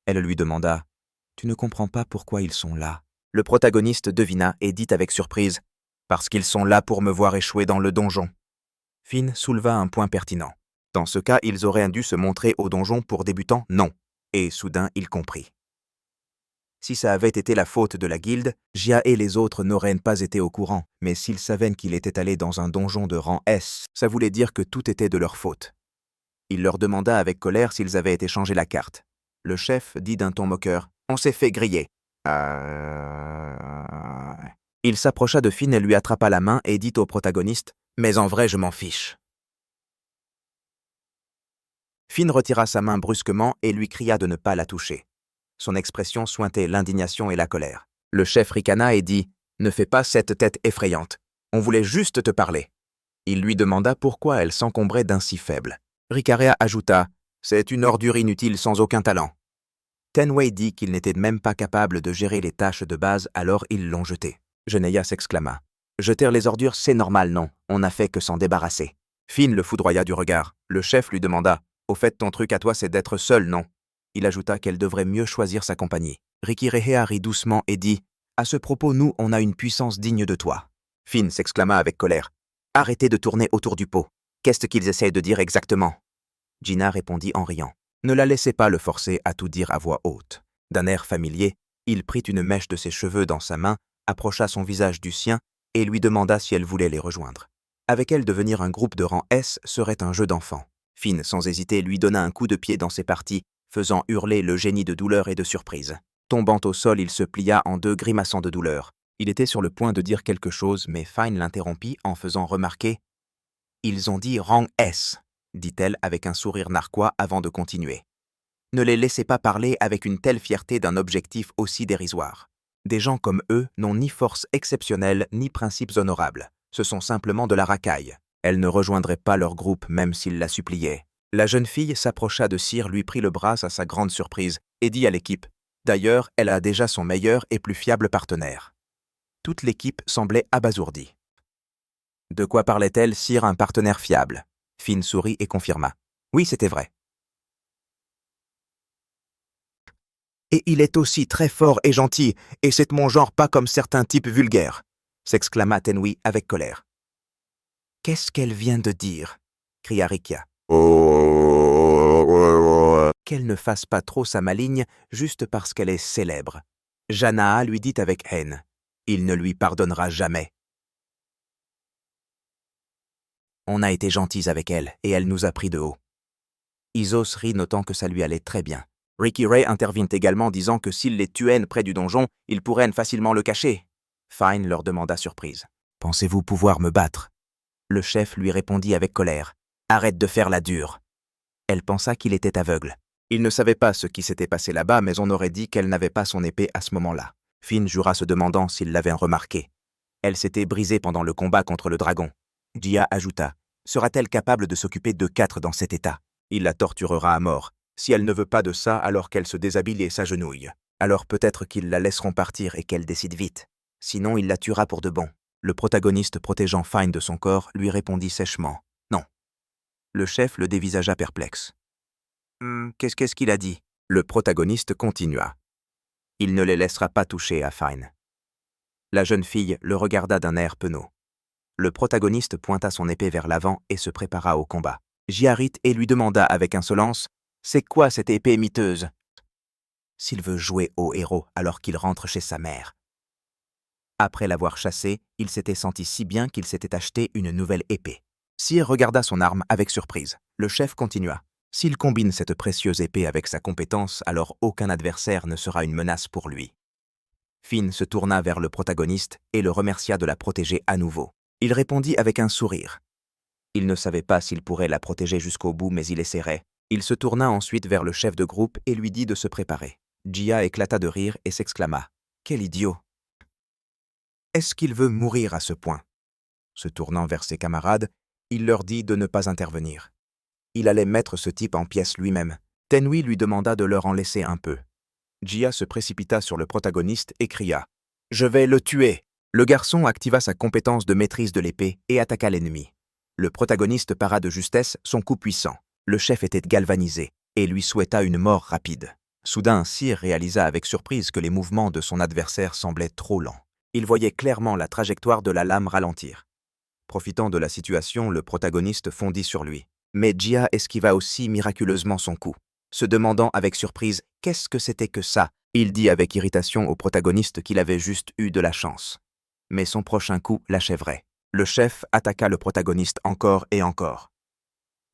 Elle lui demanda « Tu ne comprends pas pourquoi ils sont là ?» Le protagoniste devina et dit avec surprise « Parce qu'ils sont là pour me voir échouer dans le donjon. » Finn souleva un point pertinent. Dans ce cas, ils auraient dû se montrer au donjon pour débutants, non. Et soudain, il comprit. Si ça avait été la faute de la guilde, Jia et les autres n'auraient pas été au courant, mais s'ils savaient qu'il était allé dans un donjon de rang S, ça voulait dire que tout était de leur faute. Il leur demanda avec colère s'ils avaient échangé la carte. Le chef dit d'un ton moqueur « On s'est fait griller. » Il s'approcha de Finn et lui attrapa la main et dit au protagoniste « Mais en vrai, je m'en fiche. » Finn retira sa main brusquement et lui cria de ne pas la toucher. Son expression suintait l'indignation et la colère. Le chef ricana et dit « Ne fais pas cette tête effrayante. On voulait juste te parler. » Il lui demanda pourquoi elle s'encombrait d'un si faible. Ricarea ajouta « C'est une ordure inutile sans aucun talent. » Tenway dit qu'il n'était même pas capable de gérer les tâches de base, alors ils l'ont jeté. Geneia s'exclama « Jeter les ordures, c'est normal, non? On n'a fait que s'en débarrasser. » Finn le foudroya du regard. Le chef lui demanda « Au fait, ton truc à toi, c'est d'être seul, non ?» Il ajouta qu'elle devrait mieux choisir sa compagnie. Rikiriha rit doucement et dit « À ce propos, nous, on a une puissance digne de toi. » Finn s'exclama avec colère. « Arrêtez de tourner autour du pot. Qu'est-ce qu'ils essaient de dire exactement ?» Gina répondit en riant. Ne la laissez pas le forcer à tout dire à voix haute. D'un air familier, il prit une mèche de ses cheveux dans sa main, approcha son visage du sien et lui demanda si elle voulait les rejoindre. Avec elle, devenir un groupe de rang S serait un jeu d'enfant. Finn, sans hésiter, lui donna un coup de pied dans ses parties, faisant hurler le génie de douleur et de surprise. Tombant au sol, il se plia en deux, grimaçant de douleur. Il était sur le point de dire quelque chose, mais Fine l'interrompit en faisant remarquer « Ils ont dit rang S », dit-elle avec un sourire narquois avant de continuer. « Ne les laissez pas parler avec une telle fierté d'un objectif aussi dérisoire. Des gens comme eux n'ont ni force exceptionnelle ni principes honorables. Ce sont simplement de la racaille. Elle ne rejoindrait pas leur groupe même s'ils la suppliaient. » La jeune fille s'approcha de Cyr, lui prit le bras à sa grande surprise et dit à l'équipe « D'ailleurs, elle a déjà son meilleur et plus fiable partenaire. » Toute l'équipe semblait abasourdie. De quoi parlait-elle, Cyr, un partenaire fiable? Finn sourit et confirma. Oui, c'était vrai. Et il est aussi très fort et gentil, et c'est mon genre pas comme certains types vulgaires, s'exclama Tenway avec colère. Qu'est-ce qu'elle vient de dire? Cria Rikia. Qu'elle ne fasse pas trop sa maligne juste parce qu'elle est célèbre. Janaa lui dit avec haine. Il ne lui pardonnera jamais. On a été gentils avec elle et elle nous a pris de haut. Isos rit notant que ça lui allait très bien. Ricky Ray intervint également disant que s'ils les tuaient près du donjon, ils pourraient facilement le cacher. Fine leur demanda surprise. « Pensez-vous pouvoir me battre ?» Le chef lui répondit avec colère. « Arrête de faire la dure. » Elle pensa qu'il était aveugle. Il ne savait pas ce qui s'était passé là-bas, mais on aurait dit qu'elle n'avait pas son épée à ce moment-là. Finn jura se demandant s'il l'avait remarqué. Elle s'était brisée pendant le combat contre le dragon. Jia ajouta. Sera-t-elle capable de s'occuper de 4 dans cet état? Il la torturera à mort. Si elle ne veut pas de ça, alors qu'elle se déshabille et s'agenouille. Alors peut-être qu'ils la laisseront partir et qu'elle décide vite. Sinon, il la tuera pour de bon. Le protagoniste, protégeant Fine de son corps, lui répondit sèchement. Non. Le chef le dévisagea perplexe. Qu'est-ce qu'il a dit? Le protagoniste continua. Il ne les laissera pas toucher à Fine. La jeune fille le regarda d'un air penaud. Le protagoniste pointa son épée vers l'avant et se prépara au combat. Jiarit et lui demanda avec insolence « C'est quoi cette épée miteuse ?» S'il veut jouer au héros alors qu'il rentre chez sa mère. Après l'avoir chassé, il s'était senti si bien qu'il s'était acheté une nouvelle épée. Cyr regarda son arme avec surprise. Le chef continua. S'il combine cette précieuse épée avec sa compétence, alors aucun adversaire ne sera une menace pour lui. Finn se tourna vers le protagoniste et le remercia de la protéger à nouveau. Il répondit avec un sourire. Il ne savait pas s'il pourrait la protéger jusqu'au bout, mais il essaierait. Il se tourna ensuite vers le chef de groupe et lui dit de se préparer. Jia éclata de rire et s'exclama. « Quel idiot ! Est-ce qu'il veut mourir à ce point ?» Se tournant vers ses camarades, il leur dit de ne pas intervenir. Il allait mettre ce type en pièces lui-même. Tenhui lui demanda de leur en laisser un peu. Jia se précipita sur le protagoniste et cria « Je vais le tuer !» Le garçon activa sa compétence de maîtrise de l'épée et attaqua l'ennemi. Le protagoniste para de justesse son coup puissant. Le chef était galvanisé et lui souhaita une mort rapide. Soudain, Sir réalisa avec surprise que les mouvements de son adversaire semblaient trop lents. Il voyait clairement la trajectoire de la lame ralentir. Profitant de la situation, le protagoniste fondit sur lui. Mais Jia esquiva aussi miraculeusement son coup. Se demandant avec surprise « Qu'est-ce que c'était que ça ?» il dit avec irritation au protagoniste qu'il avait juste eu de la chance. Mais son prochain coup l'achèverait. Le chef attaqua le protagoniste encore et encore.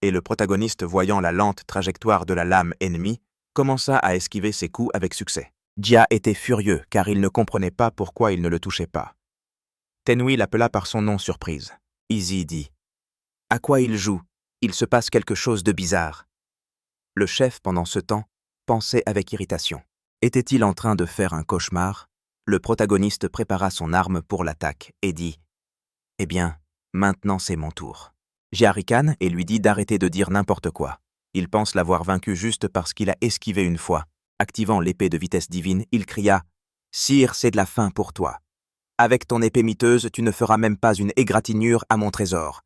Et le protagoniste, voyant la lente trajectoire de la lame ennemie, commença à esquiver ses coups avec succès. Jia était furieux car il ne comprenait pas pourquoi il ne le touchait pas. Tenhui l'appela par son nom surprise. Easy dit « À quoi il joue ? Il se passe quelque chose de bizarre. » Le chef, pendant ce temps, pensait avec irritation. Était-il en train de faire un cauchemar ? Le protagoniste prépara son arme pour l'attaque et dit « Eh bien, maintenant c'est mon tour. » Jia ricane et lui dit d'arrêter de dire n'importe quoi. Il pense l'avoir vaincu juste parce qu'il a esquivé une fois. Activant l'épée de vitesse divine, il cria « Sire, c'est de la fin pour toi. Avec ton épée miteuse, tu ne feras même pas une égratignure à mon trésor. »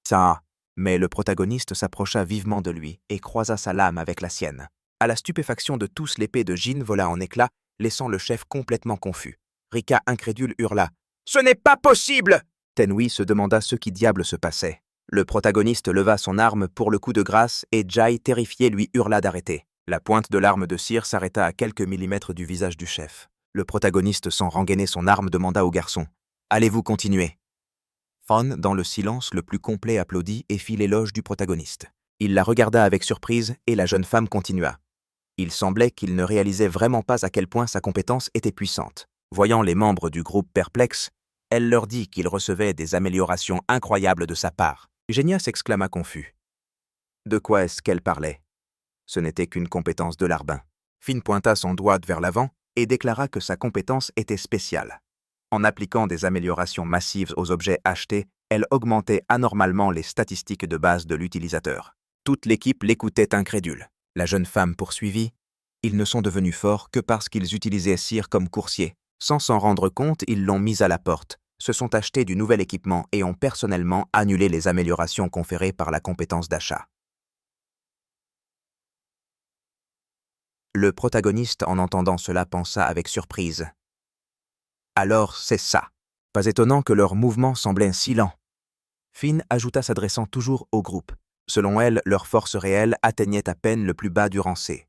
Ça. Mais le protagoniste s'approcha vivement de lui et croisa sa lame avec la sienne. À la stupéfaction de tous, l'épée de Jin vola en éclats, laissant le chef complètement confus. Rika, incrédule, hurla « Ce n'est pas possible !» Tenhui se demanda ce qui diable se passait. Le protagoniste leva son arme pour le coup de grâce et Jai, terrifié, lui hurla d'arrêter. La pointe de l'arme de Sir s'arrêta à quelques millimètres du visage du chef. Le protagoniste, sans rengainer son arme, demanda au garçon « Allez-vous continuer ?» Fan, dans le silence le plus complet, applaudit et fit l'éloge du protagoniste. Il la regarda avec surprise et la jeune femme continua. Il semblait qu'il ne réalisait vraiment pas à quel point sa compétence était puissante. Voyant les membres du groupe perplexes, elle leur dit qu'il recevait des améliorations incroyables de sa part. Genia s'exclama confus. De quoi est-ce qu'elle parlait ? Ce n'était qu'une compétence de larbin. Finn pointa son doigt vers l'avant et déclara que sa compétence était spéciale. En appliquant des améliorations massives aux objets achetés, elle augmentait anormalement les statistiques de base de l'utilisateur. Toute l'équipe l'écoutait incrédule. La jeune femme poursuivit « Ils ne sont devenus forts que parce qu'ils utilisaient Sir comme coursier. Sans s'en rendre compte, ils l'ont mis à la porte, se sont achetés du nouvel équipement et ont personnellement annulé les améliorations conférées par la compétence d'achat. » Le protagoniste, en entendant cela, pensa avec surprise. Alors c'est ça. Pas étonnant que leurs mouvements semblaient si lents. Finn ajouta, s'adressant toujours au groupe. Selon elle, leur force réelle atteignait à peine le plus bas du rang C.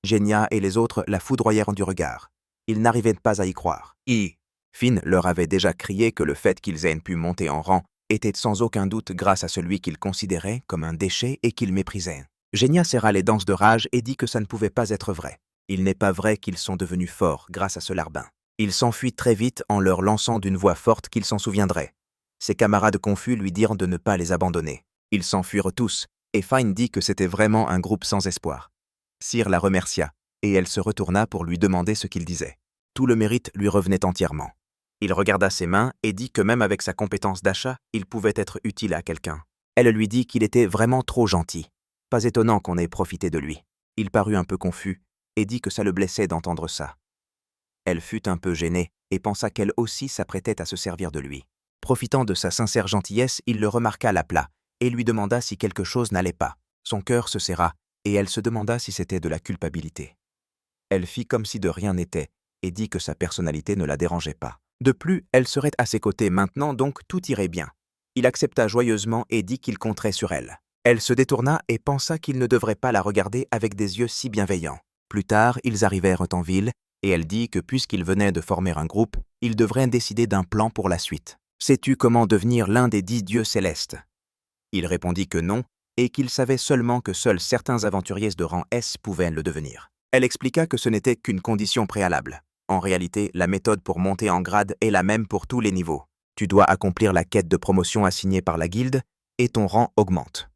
Genia et les autres la foudroyèrent du regard. Ils n'arrivaient pas à y croire. Finn leur avait déjà crié que le fait qu'ils aient pu monter en rang était sans aucun doute grâce à celui qu'ils considéraient comme un déchet et qu'ils méprisaient. Genia serra les dents de rage et dit que ça ne pouvait pas être vrai. Il n'est pas vrai qu'ils sont devenus forts grâce à ce larbin. Il s'enfuit très vite en leur lançant d'une voix forte qu'il s'en souviendrait. Ses camarades confus lui dirent de ne pas les abandonner. Ils s'enfuirent tous, et Fine dit que c'était vraiment un groupe sans espoir. Sir la remercia, et elle se retourna pour lui demander ce qu'il disait. Tout le mérite lui revenait entièrement. Il regarda ses mains et dit que même avec sa compétence d'achat, il pouvait être utile à quelqu'un. Elle lui dit qu'il était vraiment trop gentil. Pas étonnant qu'on ait profité de lui. Il parut un peu confus, et dit que ça le blessait d'entendre ça. Elle fut un peu gênée et pensa qu'elle aussi s'apprêtait à se servir de lui. Profitant de sa sincère gentillesse, il le remarqua à plat et lui demanda si quelque chose n'allait pas. Son cœur se serra et elle se demanda si c'était de la culpabilité. Elle fit comme si de rien n'était et dit que sa personnalité ne la dérangeait pas. De plus, elle serait à ses côtés maintenant, donc tout irait bien. Il accepta joyeusement et dit qu'il compterait sur elle. Elle se détourna et pensa qu'il ne devrait pas la regarder avec des yeux si bienveillants. Plus tard, ils arrivèrent en ville et elle dit que puisqu'ils venaient de former un groupe, ils devraient décider d'un plan pour la suite. Sais-tu comment devenir l'un des 10 dieux célestes ? Il répondit que non, et qu'il savait seulement que seuls certains aventuriers de rang S pouvaient le devenir. Elle expliqua que ce n'était qu'une condition préalable. En réalité, la méthode pour monter en grade est la même pour tous les niveaux. Tu dois accomplir la quête de promotion assignée par la guilde, et ton rang augmente.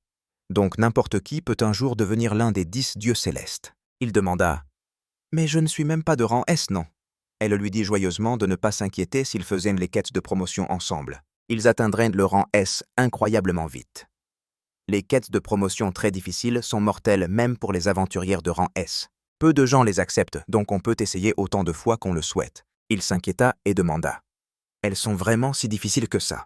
Donc n'importe qui peut un jour devenir l'un des 10 dieux célestes. Il demanda « Mais je ne suis même pas de rang S, non ?» Elle lui dit joyeusement de ne pas s'inquiéter s'ils faisaient les quêtes de promotion ensemble. Ils atteindraient le rang S incroyablement vite. Les quêtes de promotion très difficiles sont mortelles même pour les aventurières de rang S. Peu de gens les acceptent, donc on peut essayer autant de fois qu'on le souhaite. Il s'inquiéta et demanda « Elles sont vraiment si difficiles que ça ?»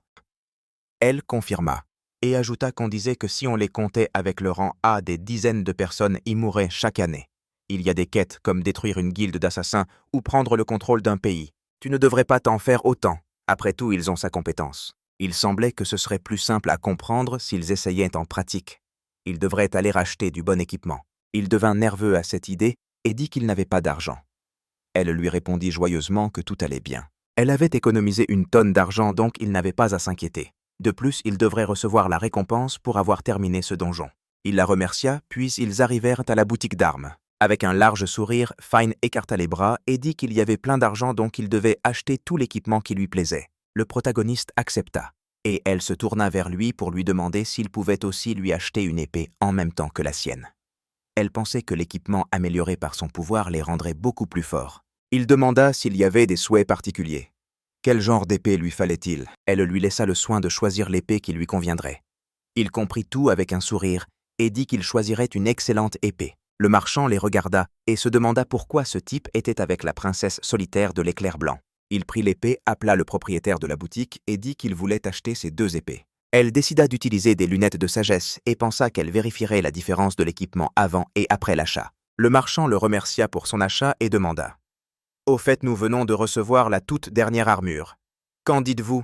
Elle confirma, et ajouta qu'on disait que si on les comptait avec le rang A, des dizaines de personnes y mourraient chaque année. Il y a des quêtes comme détruire une guilde d'assassins ou prendre le contrôle d'un pays. Tu ne devrais pas t'en faire autant. Après tout, ils ont sa compétence. Il semblait que ce serait plus simple à comprendre s'ils essayaient en pratique. Ils devraient aller acheter du bon équipement. Il devint nerveux à cette idée et dit qu'il n'avait pas d'argent. Elle lui répondit joyeusement que tout allait bien. Elle avait économisé une tonne d'argent, donc il n'avait pas à s'inquiéter. De plus, il devrait recevoir la récompense pour avoir terminé ce donjon. Il la remercia, puis ils arrivèrent à la boutique d'armes. Avec un large sourire, Fine écarta les bras et dit qu'il y avait plein d'argent, donc il devait acheter tout l'équipement qui lui plaisait. Le protagoniste accepta, et elle se tourna vers lui pour lui demander s'il pouvait aussi lui acheter une épée en même temps que la sienne. Elle pensait que l'équipement amélioré par son pouvoir les rendrait beaucoup plus forts. Il demanda s'il y avait des souhaits particuliers. Quel genre d'épée lui fallait-il? Elle lui laissa le soin de choisir l'épée qui lui conviendrait. Il comprit tout avec un sourire et dit qu'il choisirait une excellente épée. Le marchand les regarda et se demanda pourquoi ce type était avec la princesse solitaire de l'éclair blanc. Il prit l'épée, appela le propriétaire de la boutique et dit qu'il voulait acheter ces 2 épées. Elle décida d'utiliser des lunettes de sagesse et pensa qu'elle vérifierait la différence de l'équipement avant et après l'achat. Le marchand le remercia pour son achat et demanda « Au fait, nous venons de recevoir la toute dernière armure. Qu'en dites-vous »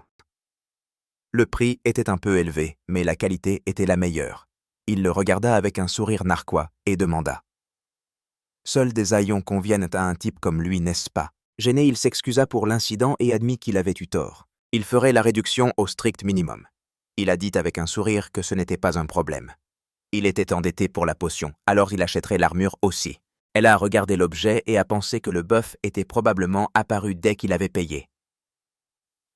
Le prix était un peu élevé, mais la qualité était la meilleure. Il le regarda avec un sourire narquois et demanda « Seuls des haillons conviennent à un type comme lui, n'est-ce pas ?» Gêné, il s'excusa pour l'incident et admit qu'il avait eu tort. Il ferait la réduction au strict minimum. Il a dit avec un sourire que ce n'était pas un problème. Il était endetté pour la potion, alors il achèterait l'armure aussi. Elle a regardé l'objet et a pensé que le buff était probablement apparu dès qu'il avait payé.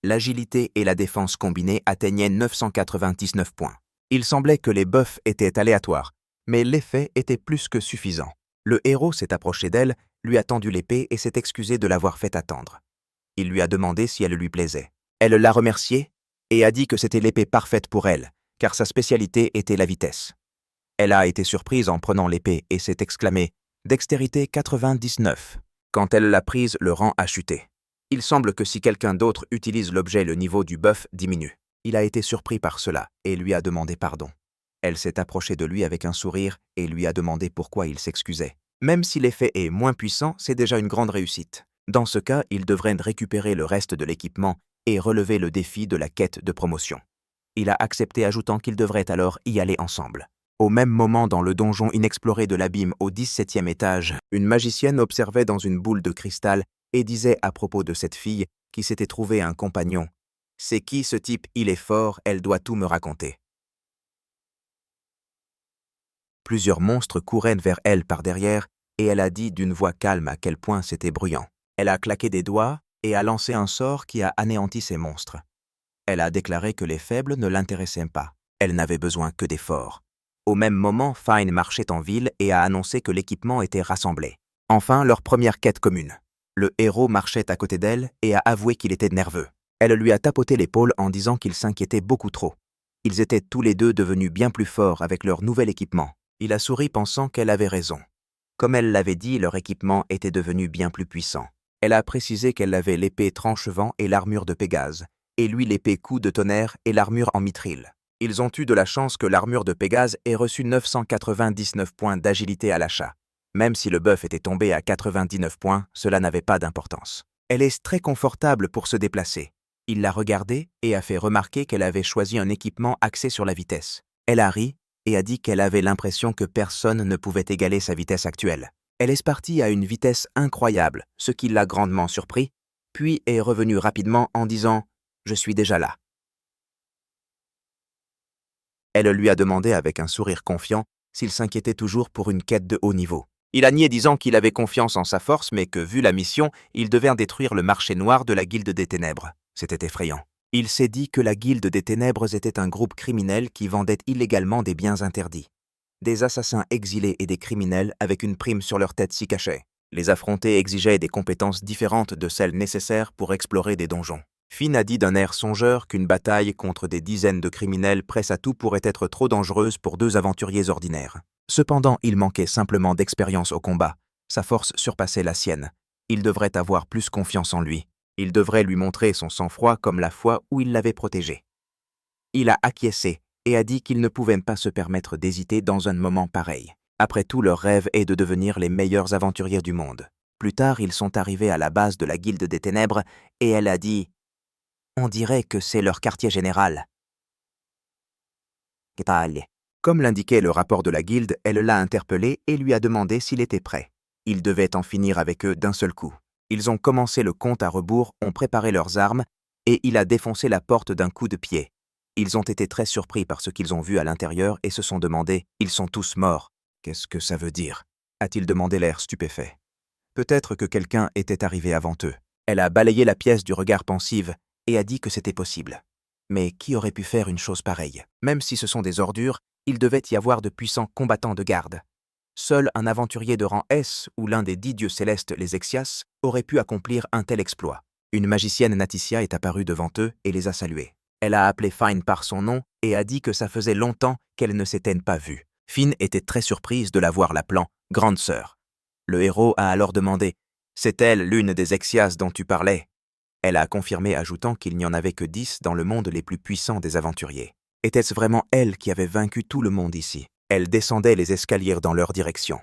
L'agilité et la défense combinées atteignaient 999 points. Il semblait que les buffs étaient aléatoires, mais l'effet était plus que suffisant. Le héros s'est approché d'elle, lui a tendu l'épée et s'est excusé de l'avoir fait attendre. Il lui a demandé si elle lui plaisait. Elle l'a remercié et a dit que c'était l'épée parfaite pour elle, car sa spécialité était la vitesse. Elle a été surprise en prenant l'épée et s'est exclamée « Dextérité 99 ». Quand elle l'a prise, le rang a chuté. Il semble que si quelqu'un d'autre utilise l'objet, le niveau du buff diminue. Il a été surpris par cela et lui a demandé pardon. Elle s'est approchée de lui avec un sourire et lui a demandé pourquoi il s'excusait. Même si l'effet est moins puissant, c'est déjà une grande réussite. Dans ce cas, il devrait récupérer le reste de l'équipement et relever le défi de la quête de promotion. Il a accepté, ajoutant qu'ils devraient alors y aller ensemble. Au même moment, dans le donjon inexploré de l'abîme au 17e étage, une magicienne observait dans une boule de cristal et disait à propos de cette fille qui s'était trouvée un compagnon « C'est qui ce type? Il est fort, elle doit tout me raconter. » Plusieurs monstres couraient vers elle par derrière et elle a dit d'une voix calme à quel point c'était bruyant. Elle a claqué des doigts et a lancé un sort qui a anéanti ces monstres. Elle a déclaré que les faibles ne l'intéressaient pas. Elle n'avait besoin que des forts. Au même moment, Fine marchait en ville et a annoncé que l'équipement était rassemblé. Enfin, leur première quête commune. Le héros marchait à côté d'elle et a avoué qu'il était nerveux. Elle lui a tapoté l'épaule en disant qu'il s'inquiétait beaucoup trop. Ils étaient tous les deux devenus bien plus forts avec leur nouvel équipement. Il a souri pensant qu'elle avait raison. Comme elle l'avait dit, leur équipement était devenu bien plus puissant. Elle a précisé qu'elle avait l'épée tranche-vent et l'armure de Pégase, et lui l'épée coup de tonnerre et l'armure en mithril. Ils ont eu de la chance que l'armure de Pégase ait reçu 999 points d'agilité à l'achat. Même si le buff était tombé à 99 points, cela n'avait pas d'importance. Elle est très confortable pour se déplacer. Il l'a regardée et a fait remarquer qu'elle avait choisi un équipement axé sur la vitesse. Elle a ri et a dit qu'elle avait l'impression que personne ne pouvait égaler sa vitesse actuelle. Elle est partie à une vitesse incroyable, ce qui l'a grandement surpris, puis est revenue rapidement en disant « Je suis déjà là ». Elle lui a demandé avec un sourire confiant s'il s'inquiétait toujours pour une quête de haut niveau. Il a nié disant qu'il avait confiance en sa force mais que, vu la mission, il devait détruire le marché noir de la Guilde des Ténèbres. C'était effrayant. Il s'est dit que la Guilde des Ténèbres était un groupe criminel qui vendait illégalement des biens interdits. Des assassins exilés et des criminels avec une prime sur leur tête s'y cachaient. Les affronter exigeait des compétences différentes de celles nécessaires pour explorer des donjons. Finn a dit d'un air songeur qu'une bataille contre des dizaines de criminels presse à tout pourrait être trop dangereuse pour 2 aventuriers ordinaires. Cependant, il manquait simplement d'expérience au combat. Sa force surpassait la sienne. Il devrait avoir plus confiance en lui. Il devrait lui montrer son sang-froid comme la fois où il l'avait protégé. Il a acquiescé et a dit qu'il ne pouvait pas se permettre d'hésiter dans un moment pareil. Après tout, leur rêve est de devenir les meilleurs aventuriers du monde. Plus tard, ils sont arrivés à la base de la Guilde des Ténèbres et elle a dit « On dirait que c'est leur quartier général. » Comme l'indiquait le rapport de la Guilde, elle l'a interpellé et lui a demandé s'il était prêt. Il devait en finir avec eux d'un seul coup. Ils ont commencé le compte à rebours, ont préparé leurs armes et il a défoncé la porte d'un coup de pied. Ils ont été très surpris par ce qu'ils ont vu à l'intérieur et se sont demandé « Ils sont tous morts. Qu'est-ce que ça veut dire ?» a-t-il demandé, l'air stupéfait. Peut-être que quelqu'un était arrivé avant eux. Elle a balayé la pièce du regard pensif et a dit que c'était possible. Mais qui aurait pu faire une chose pareille? Même si ce sont des ordures, il devait y avoir de puissants combattants de garde. Seul un aventurier de rang S ou l'un des 10 dieux célestes, les Exias, aurait pu accomplir un tel exploit. Une magicienne Naticia est apparue devant eux et les a salués. Elle a appelé Finn par son nom et a dit que ça faisait longtemps qu'elle ne s'était pas vue. Finn était très surprise de la voir l'appelant « grande sœur ». Le héros a alors demandé « C'est elle l'une des Exias dont tu parlais ?» Elle a confirmé, ajoutant qu'il n'y en avait que 10 dans le monde les plus puissants des aventuriers. Était-ce vraiment elle qui avait vaincu tout le monde ici? Elle descendait les escaliers dans leur direction.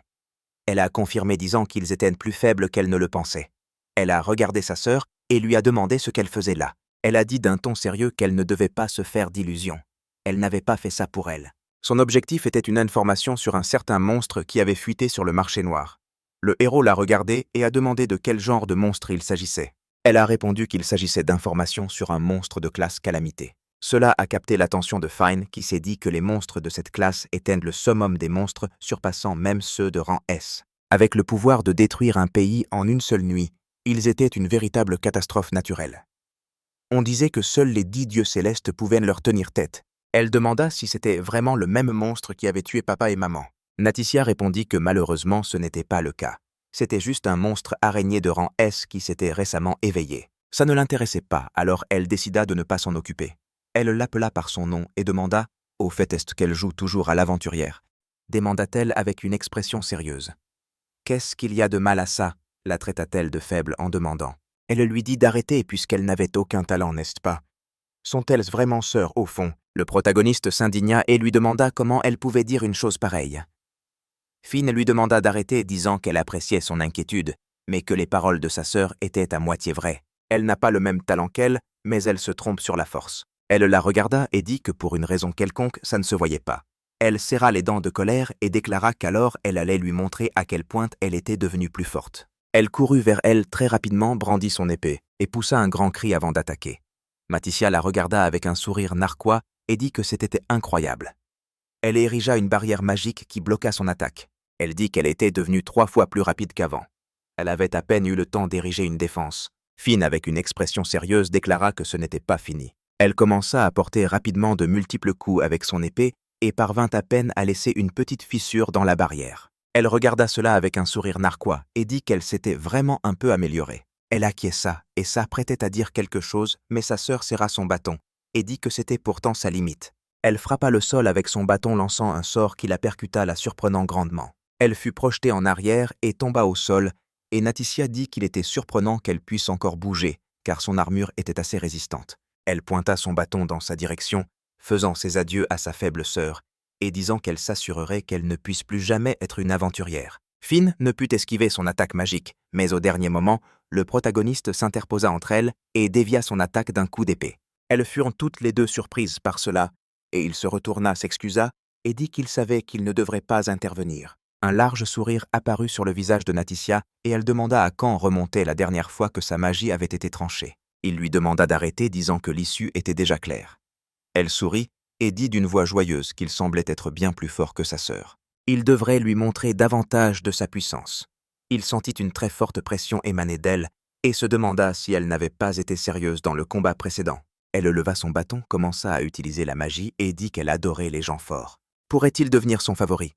Elle a confirmé disant qu'ils étaient plus faibles qu'elle ne le pensait. Elle a regardé sa sœur et lui a demandé ce qu'elle faisait là. Elle a dit d'un ton sérieux qu'elle ne devait pas se faire d'illusions. Elle n'avait pas fait ça pour elle. Son objectif était une information sur un certain monstre qui avait fuité sur le marché noir. Le héros l'a regardé et a demandé de quel genre de monstre il s'agissait. Elle a répondu qu'il s'agissait d'informations sur un monstre de classe calamité. Cela a capté l'attention de Finn qui s'est dit que les monstres de cette classe étaient le summum des monstres, surpassant même ceux de rang S. Avec le pouvoir de détruire un pays en une seule nuit, ils étaient une véritable catastrophe naturelle. On disait que seuls les 10 dieux célestes pouvaient leur tenir tête. Elle demanda si c'était vraiment le même monstre qui avait tué papa et maman. Naticia répondit que malheureusement ce n'était pas le cas. C'était juste un monstre araignée de rang S qui s'était récemment éveillé. Ça ne l'intéressait pas, alors elle décida de ne pas s'en occuper. Elle l'appela par son nom et demanda « Au fait est-ce qu'elle joue toujours à l'aventurière ?» demanda-t-elle avec une expression sérieuse. « Qu'est-ce qu'il y a de mal à ça ?» la traita-t-elle de faible en demandant. Elle lui dit d'arrêter puisqu'elle n'avait aucun talent, n'est-ce pas? Sont-elles vraiment sœurs au fond? Le protagoniste s'indigna et lui demanda comment elle pouvait dire une chose pareille. Finn lui demanda d'arrêter, disant qu'elle appréciait son inquiétude, mais que les paroles de sa sœur étaient à moitié vraies. Elle n'a pas le même talent qu'elle, mais elle se trompe sur la force. Elle la regarda et dit que pour une raison quelconque, ça ne se voyait pas. Elle serra les dents de colère et déclara qu'alors elle allait lui montrer à quel point elle était devenue plus forte. Elle courut vers elle très rapidement, brandit son épée, et poussa un grand cri avant d'attaquer. Naticia la regarda avec un sourire narquois et dit que c'était incroyable. Elle érigea une barrière magique qui bloqua son attaque. Elle dit qu'elle était devenue 3 fois plus rapide qu'avant. Elle avait à peine eu le temps d'ériger une défense. Finn, avec une expression sérieuse, déclara que ce n'était pas fini. Elle commença à porter rapidement de multiples coups avec son épée et parvint à peine à laisser une petite fissure dans la barrière. Elle regarda cela avec un sourire narquois et dit qu'elle s'était vraiment un peu améliorée. Elle acquiesça et s'apprêtait à dire quelque chose, mais sa sœur serra son bâton et dit que c'était pourtant sa limite. Elle frappa le sol avec son bâton, lançant un sort qui la percuta, la surprenant grandement. Elle fut projetée en arrière et tomba au sol, et Naticia dit qu'il était surprenant qu'elle puisse encore bouger, car son armure était assez résistante. Elle pointa son bâton dans sa direction, faisant ses adieux à sa faible sœur, et disant qu'elle s'assurerait qu'elle ne puisse plus jamais être une aventurière. Finn ne put esquiver son attaque magique, mais au dernier moment, le protagoniste s'interposa entre elles et dévia son attaque d'un coup d'épée. Elles furent toutes les deux surprises par cela, et il se retourna, s'excusa, et dit qu'il savait qu'il ne devrait pas intervenir. Un large sourire apparut sur le visage de Naticia et elle demanda à quand remontait la dernière fois que sa magie avait été tranchée. Il lui demanda d'arrêter, disant que l'issue était déjà claire. Elle sourit et dit d'une voix joyeuse qu'il semblait être bien plus fort que sa sœur. Il devrait lui montrer davantage de sa puissance. Il sentit une très forte pression émaner d'elle et se demanda si elle n'avait pas été sérieuse dans le combat précédent. Elle leva son bâton, commença à utiliser la magie et dit qu'elle adorait les gens forts. Pourrait-il devenir son favori?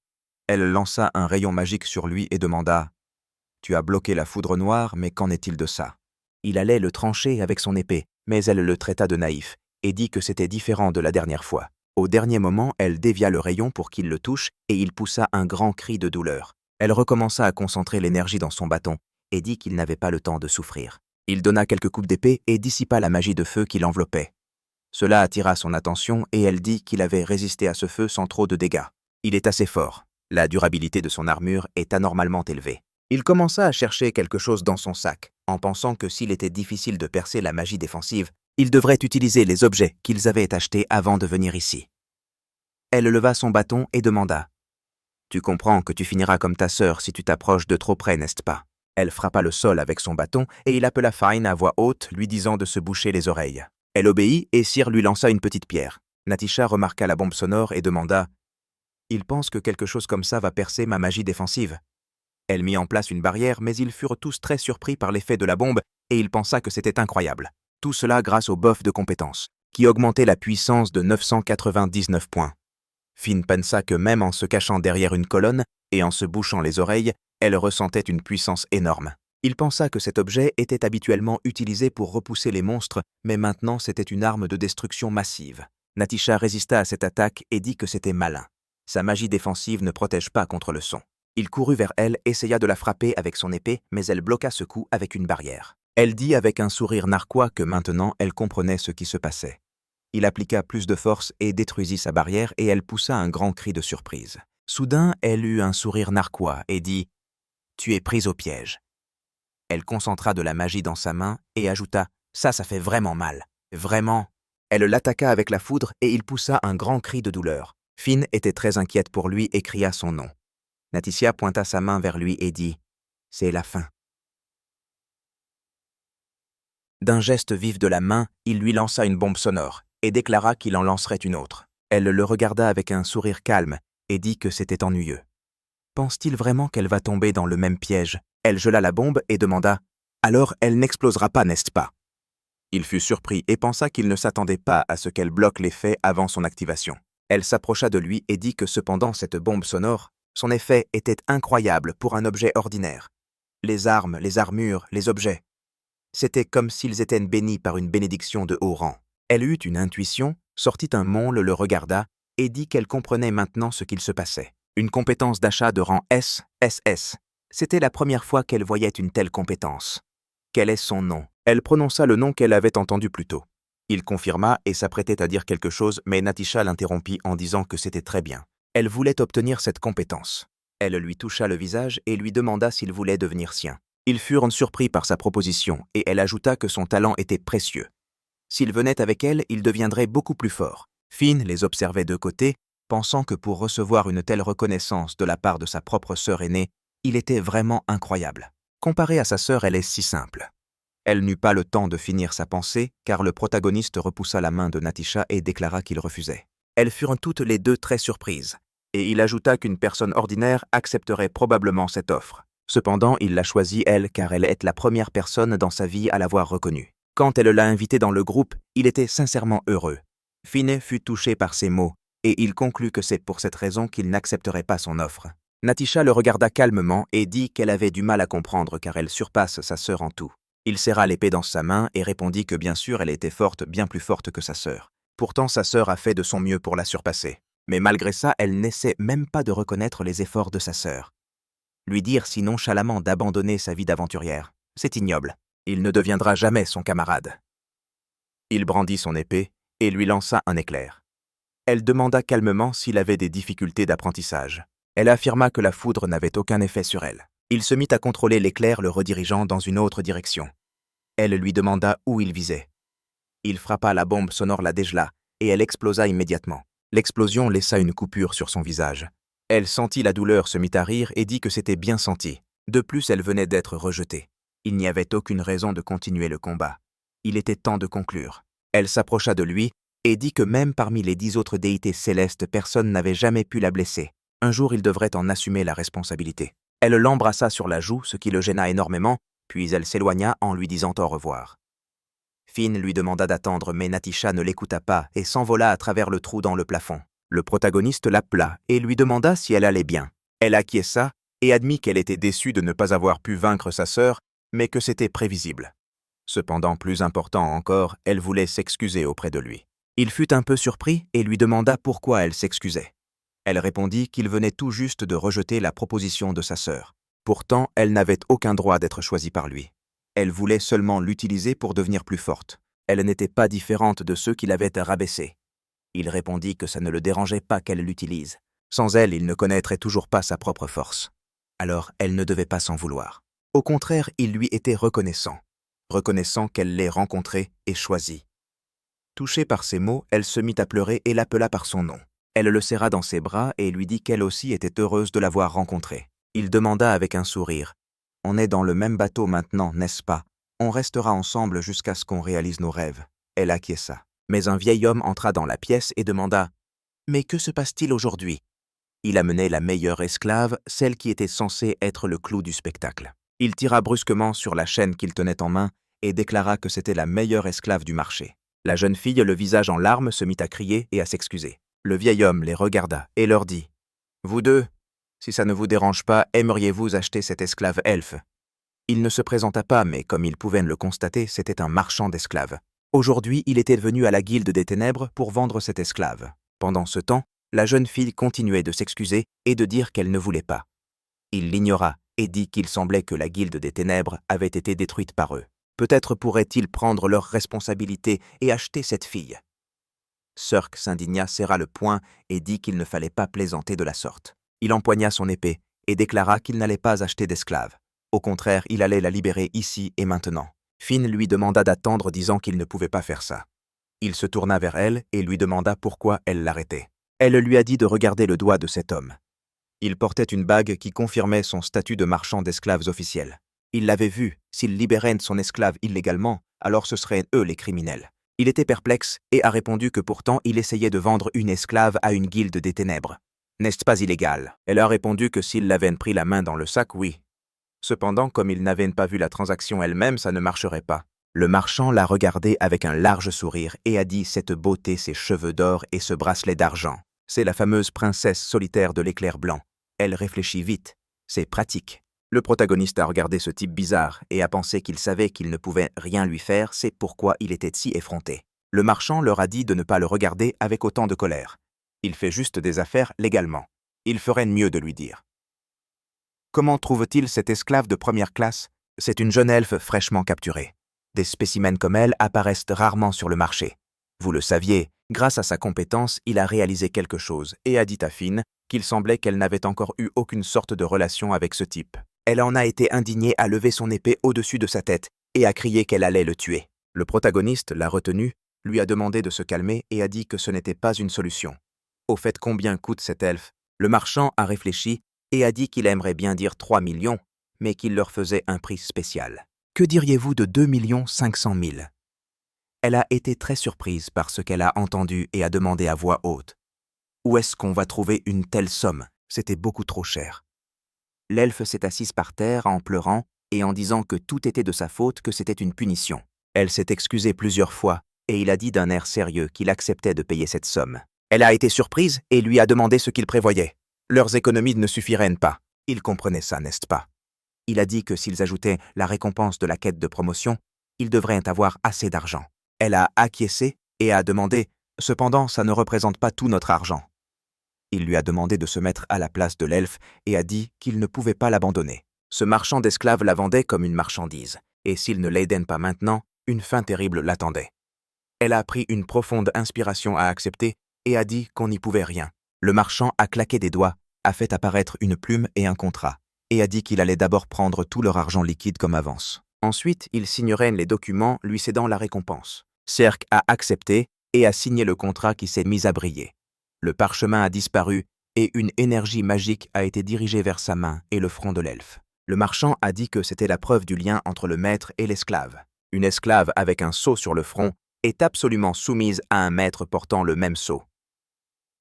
Elle lança un rayon magique sur lui et demanda « Tu as bloqué la foudre noire, mais qu'en est-il de ça ?» Il allait le trancher avec son épée, mais elle le traita de naïf et dit que c'était différent de la dernière fois. Au dernier moment, elle dévia le rayon pour qu'il le touche et il poussa un grand cri de douleur. Elle recommença à concentrer l'énergie dans son bâton et dit qu'il n'avait pas le temps de souffrir. Il donna quelques coups d'épée et dissipa la magie de feu qui l'enveloppait. Cela attira son attention et elle dit qu'il avait résisté à ce feu sans trop de dégâts. Il est assez fort. La durabilité de son armure est anormalement élevée. Il commença à chercher quelque chose dans son sac, en pensant que s'il était difficile de percer la magie défensive, il devrait utiliser les objets qu'ils avaient achetés avant de venir ici. Elle leva son bâton et demanda « Tu comprends que tu finiras comme ta sœur si tu t'approches de trop près, n'est-ce pas ?» Elle frappa le sol avec son bâton et il appela Fine à voix haute, lui disant de se boucher les oreilles. Elle obéit et Cyr lui lança une petite pierre. Natisha remarqua la bombe sonore et demanda « Il pense que quelque chose comme ça va percer ma magie défensive. » Elle mit en place une barrière, mais ils furent tous très surpris par l'effet de la bombe et il pensa que c'était incroyable. Tout cela grâce au buff de compétence, qui augmentait la puissance de 999 points. Finn pensa que même en se cachant derrière une colonne et en se bouchant les oreilles, elle ressentait une puissance énorme. Il pensa que cet objet était habituellement utilisé pour repousser les monstres, mais maintenant c'était une arme de destruction massive. Natisha résista à cette attaque et dit que c'était malin. Sa magie défensive ne protège pas contre le son. Il courut vers elle, essaya de la frapper avec son épée, mais elle bloqua ce coup avec une barrière. Elle dit avec un sourire narquois que maintenant elle comprenait ce qui se passait. Il appliqua plus de force et détruisit sa barrière et elle poussa un grand cri de surprise. Soudain, elle eut un sourire narquois et dit « Tu es prise au piège ». Elle concentra de la magie dans sa main et ajouta « Ça fait vraiment mal. Vraiment ». Elle l'attaqua avec la foudre et il poussa un grand cri de douleur. Finn était très inquiète pour lui et cria son nom. Natisha pointa sa main vers lui et dit « C'est la fin ». D'un geste vif de la main, il lui lança une bombe sonore et déclara qu'il en lancerait une autre. Elle le regarda avec un sourire calme et dit que c'était ennuyeux. Pense-t-il vraiment qu'elle va tomber dans le même piège? Elle gela la bombe et demanda « Alors elle n'explosera pas, n'est-ce pas ?» Il fut surpris et pensa qu'il ne s'attendait pas à ce qu'elle bloque l'effet avant son activation. Elle s'approcha de lui et dit que cependant cette bombe sonore, son effet était incroyable pour un objet ordinaire. Les armes, les armures, les objets. C'était comme s'ils étaient bénis par une bénédiction de haut rang. Elle eut une intuition, sortit un monstre, le regarda et dit qu'elle comprenait maintenant ce qu'il se passait. Une compétence d'achat de rang SSS. C'était la première fois qu'elle voyait une telle compétence. Quel est son nom? Elle prononça le nom qu'elle avait entendu plus tôt. Il confirma et s'apprêtait à dire quelque chose, mais Natisha l'interrompit en disant que c'était très bien. Elle voulait obtenir cette compétence. Elle lui toucha le visage et lui demanda s'il voulait devenir sien. Ils furent surpris par sa proposition et elle ajouta que son talent était précieux. S'il venait avec elle, il deviendrait beaucoup plus fort. Finn les observait de côté, pensant que pour recevoir une telle reconnaissance de la part de sa propre sœur aînée, il était vraiment incroyable. Comparé à sa sœur, elle est si simple. Elle n'eut pas le temps de finir sa pensée, car le protagoniste repoussa la main de Natisha et déclara qu'il refusait. Elles furent toutes les deux très surprises, et il ajouta qu'une personne ordinaire accepterait probablement cette offre. Cependant, il la choisit elle, car elle est la première personne dans sa vie à l'avoir reconnue. Quand elle l'a invité dans le groupe, il était sincèrement heureux. Finn fut touché par ces mots, et il conclut que c'est pour cette raison qu'il n'accepterait pas son offre. Natisha le regarda calmement et dit qu'elle avait du mal à comprendre car elle surpasse sa sœur en tout. Il serra l'épée dans sa main et répondit que bien sûr elle était forte, bien plus forte que sa sœur. Pourtant sa sœur a fait de son mieux pour la surpasser. Mais malgré ça, elle n'essaie même pas de reconnaître les efforts de sa sœur. Lui dire si nonchalamment d'abandonner sa vie d'aventurière, c'est ignoble. Il ne deviendra jamais son camarade. Il brandit son épée et lui lança un éclair. Elle demanda calmement s'il avait des difficultés d'apprentissage. Elle affirma que la foudre n'avait aucun effet sur elle. Il se mit à contrôler l'éclair, le redirigeant dans une autre direction. Elle lui demanda où il visait. Il frappa la bombe sonore, la dégela, et elle explosa immédiatement. L'explosion laissa une coupure sur son visage. Elle sentit la douleur, se mit à rire et dit que c'était bien senti. De plus, elle venait d'être rejetée. Il n'y avait aucune raison de continuer le combat. Il était temps de conclure. Elle s'approcha de lui et dit que même parmi les 10 autres déités célestes, personne n'avait jamais pu la blesser. Un jour, il devrait en assumer la responsabilité. Elle l'embrassa sur la joue, ce qui le gêna énormément, puis elle s'éloigna en lui disant au revoir. Finn lui demanda d'attendre, mais Natisha ne l'écouta pas et s'envola à travers le trou dans le plafond. Le protagoniste l'appela et lui demanda si elle allait bien. Elle acquiesça et admit qu'elle était déçue de ne pas avoir pu vaincre sa sœur, mais que c'était prévisible. Cependant, plus important encore, elle voulait s'excuser auprès de lui. Il fut un peu surpris et lui demanda pourquoi elle s'excusait. Elle répondit qu'il venait tout juste de rejeter la proposition de sa sœur. Pourtant, elle n'avait aucun droit d'être choisie par lui. Elle voulait seulement l'utiliser pour devenir plus forte. Elle n'était pas différente de ceux qui l'avaient rabaissée. Il répondit que ça ne le dérangeait pas qu'elle l'utilise. Sans elle, il ne connaîtrait toujours pas sa propre force. Alors, elle ne devait pas s'en vouloir. Au contraire, il lui était reconnaissant qu'elle l'ait rencontré et choisi. Touchée par ces mots, elle se mit à pleurer et l'appela par son nom. Elle le serra dans ses bras et lui dit qu'elle aussi était heureuse de l'avoir rencontré. Il demanda avec un sourire : « On est dans le même bateau maintenant, n'est-ce pas ? On restera ensemble jusqu'à ce qu'on réalise nos rêves. » Elle acquiesça. Mais un vieil homme entra dans la pièce et demanda : « Mais que se passe-t-il aujourd'hui ?» Il amenait la meilleure esclave, celle qui était censée être le clou du spectacle. Il tira brusquement sur la chaîne qu'il tenait en main et déclara que c'était la meilleure esclave du marché. La jeune fille, le visage en larmes, se mit à crier et à s'excuser. Le vieil homme les regarda et leur dit : « Vous deux, si ça ne vous dérange pas, aimeriez-vous acheter cet esclave elfe ?» Il ne se présenta pas, mais comme ils pouvaient le constater, c'était un marchand d'esclaves. Aujourd'hui, il était venu à la Guilde des Ténèbres pour vendre cet esclave. Pendant ce temps, la jeune fille continuait de s'excuser et de dire qu'elle ne voulait pas. Il l'ignora et dit qu'il semblait que la Guilde des Ténèbres avait été détruite par eux. Peut-être pourraient-ils prendre leurs responsabilités et acheter cette fille. Surk s'indigna, serra le poing et dit qu'il ne fallait pas plaisanter de la sorte. Il empoigna son épée et déclara qu'il n'allait pas acheter d'esclave. Au contraire, il allait la libérer ici et maintenant. Finn lui demanda d'attendre, disant qu'il ne pouvait pas faire ça. Il se tourna vers elle et lui demanda pourquoi elle l'arrêtait. Elle lui a dit de regarder le doigt de cet homme. Il portait une bague qui confirmait son statut de marchand d'esclaves officiel. Il l'avait vu, s'il libérait son esclave illégalement, alors ce seraient eux les criminels. Il était perplexe et a répondu que pourtant il essayait de vendre une esclave à une guilde des ténèbres. N'est-ce pas illégal ? Elle a répondu que s'il l'avait pris la main dans le sac, oui. Cependant, comme il n'avait pas vu la transaction elle-même, ça ne marcherait pas. Le marchand l'a regardé avec un large sourire et a dit : « Cette beauté, ces cheveux d'or et ce bracelet d'argent. C'est la fameuse princesse solitaire de l'éclair blanc. Elle réfléchit vite. C'est pratique. » Le protagoniste a regardé ce type bizarre et a pensé qu'il savait qu'il ne pouvait rien lui faire, c'est pourquoi il était si effronté. Le marchand leur a dit de ne pas le regarder avec autant de colère. Il fait juste des affaires légalement. Il ferait mieux de lui dire. Comment trouve-t-il cette esclave de première classe ? C'est une jeune elfe fraîchement capturée. Des spécimens comme elle apparaissent rarement sur le marché. Vous le saviez, grâce à sa compétence, il a réalisé quelque chose et a dit à Finn qu'il semblait qu'elle n'avait encore eu aucune sorte de relation avec ce type. Elle en a été indignée à lever son épée au-dessus de sa tête et a crié qu'elle allait le tuer. Le protagoniste l'a retenu, lui a demandé de se calmer et a dit que ce n'était pas une solution. Au fait, combien coûte cet elfe ? Le marchand a réfléchi et a dit qu'il aimerait bien dire 3 millions, mais qu'il leur faisait un prix spécial. Que diriez-vous de 2 500 000 ? Elle a été très surprise par ce qu'elle a entendu et a demandé à voix haute. Où est-ce qu'on va trouver une telle somme ? C'était beaucoup trop cher. L'elfe s'est assise par terre en pleurant et en disant que tout était de sa faute, que c'était une punition. Elle s'est excusée plusieurs fois et il a dit d'un air sérieux qu'il acceptait de payer cette somme. Elle a été surprise et lui a demandé ce qu'il prévoyait. Leurs économies ne suffiraient pas. Ils comprenaient ça, n'est-ce pas ? Il a dit que s'ils ajoutaient la récompense de la quête de promotion, ils devraient avoir assez d'argent. Elle a acquiescé et a demandé « Cependant, ça ne représente pas tout notre argent. » Il lui a demandé de se mettre à la place de l'elfe et a dit qu'il ne pouvait pas l'abandonner. Ce marchand d'esclaves la vendait comme une marchandise, et s'il ne l'aidait pas maintenant, une fin terrible l'attendait. Elle a pris une profonde inspiration à accepter et a dit qu'on n'y pouvait rien. Le marchand a claqué des doigts, a fait apparaître une plume et un contrat, et a dit qu'il allait d'abord prendre tout leur argent liquide comme avance. Ensuite, il signerait les documents lui cédant la récompense. Surk a accepté et a signé le contrat qui s'est mis à briller. Le parchemin a disparu et une énergie magique a été dirigée vers sa main et le front de l'elfe. Le marchand a dit que c'était la preuve du lien entre le maître et l'esclave. Une esclave avec un sceau sur le front est absolument soumise à un maître portant le même sceau.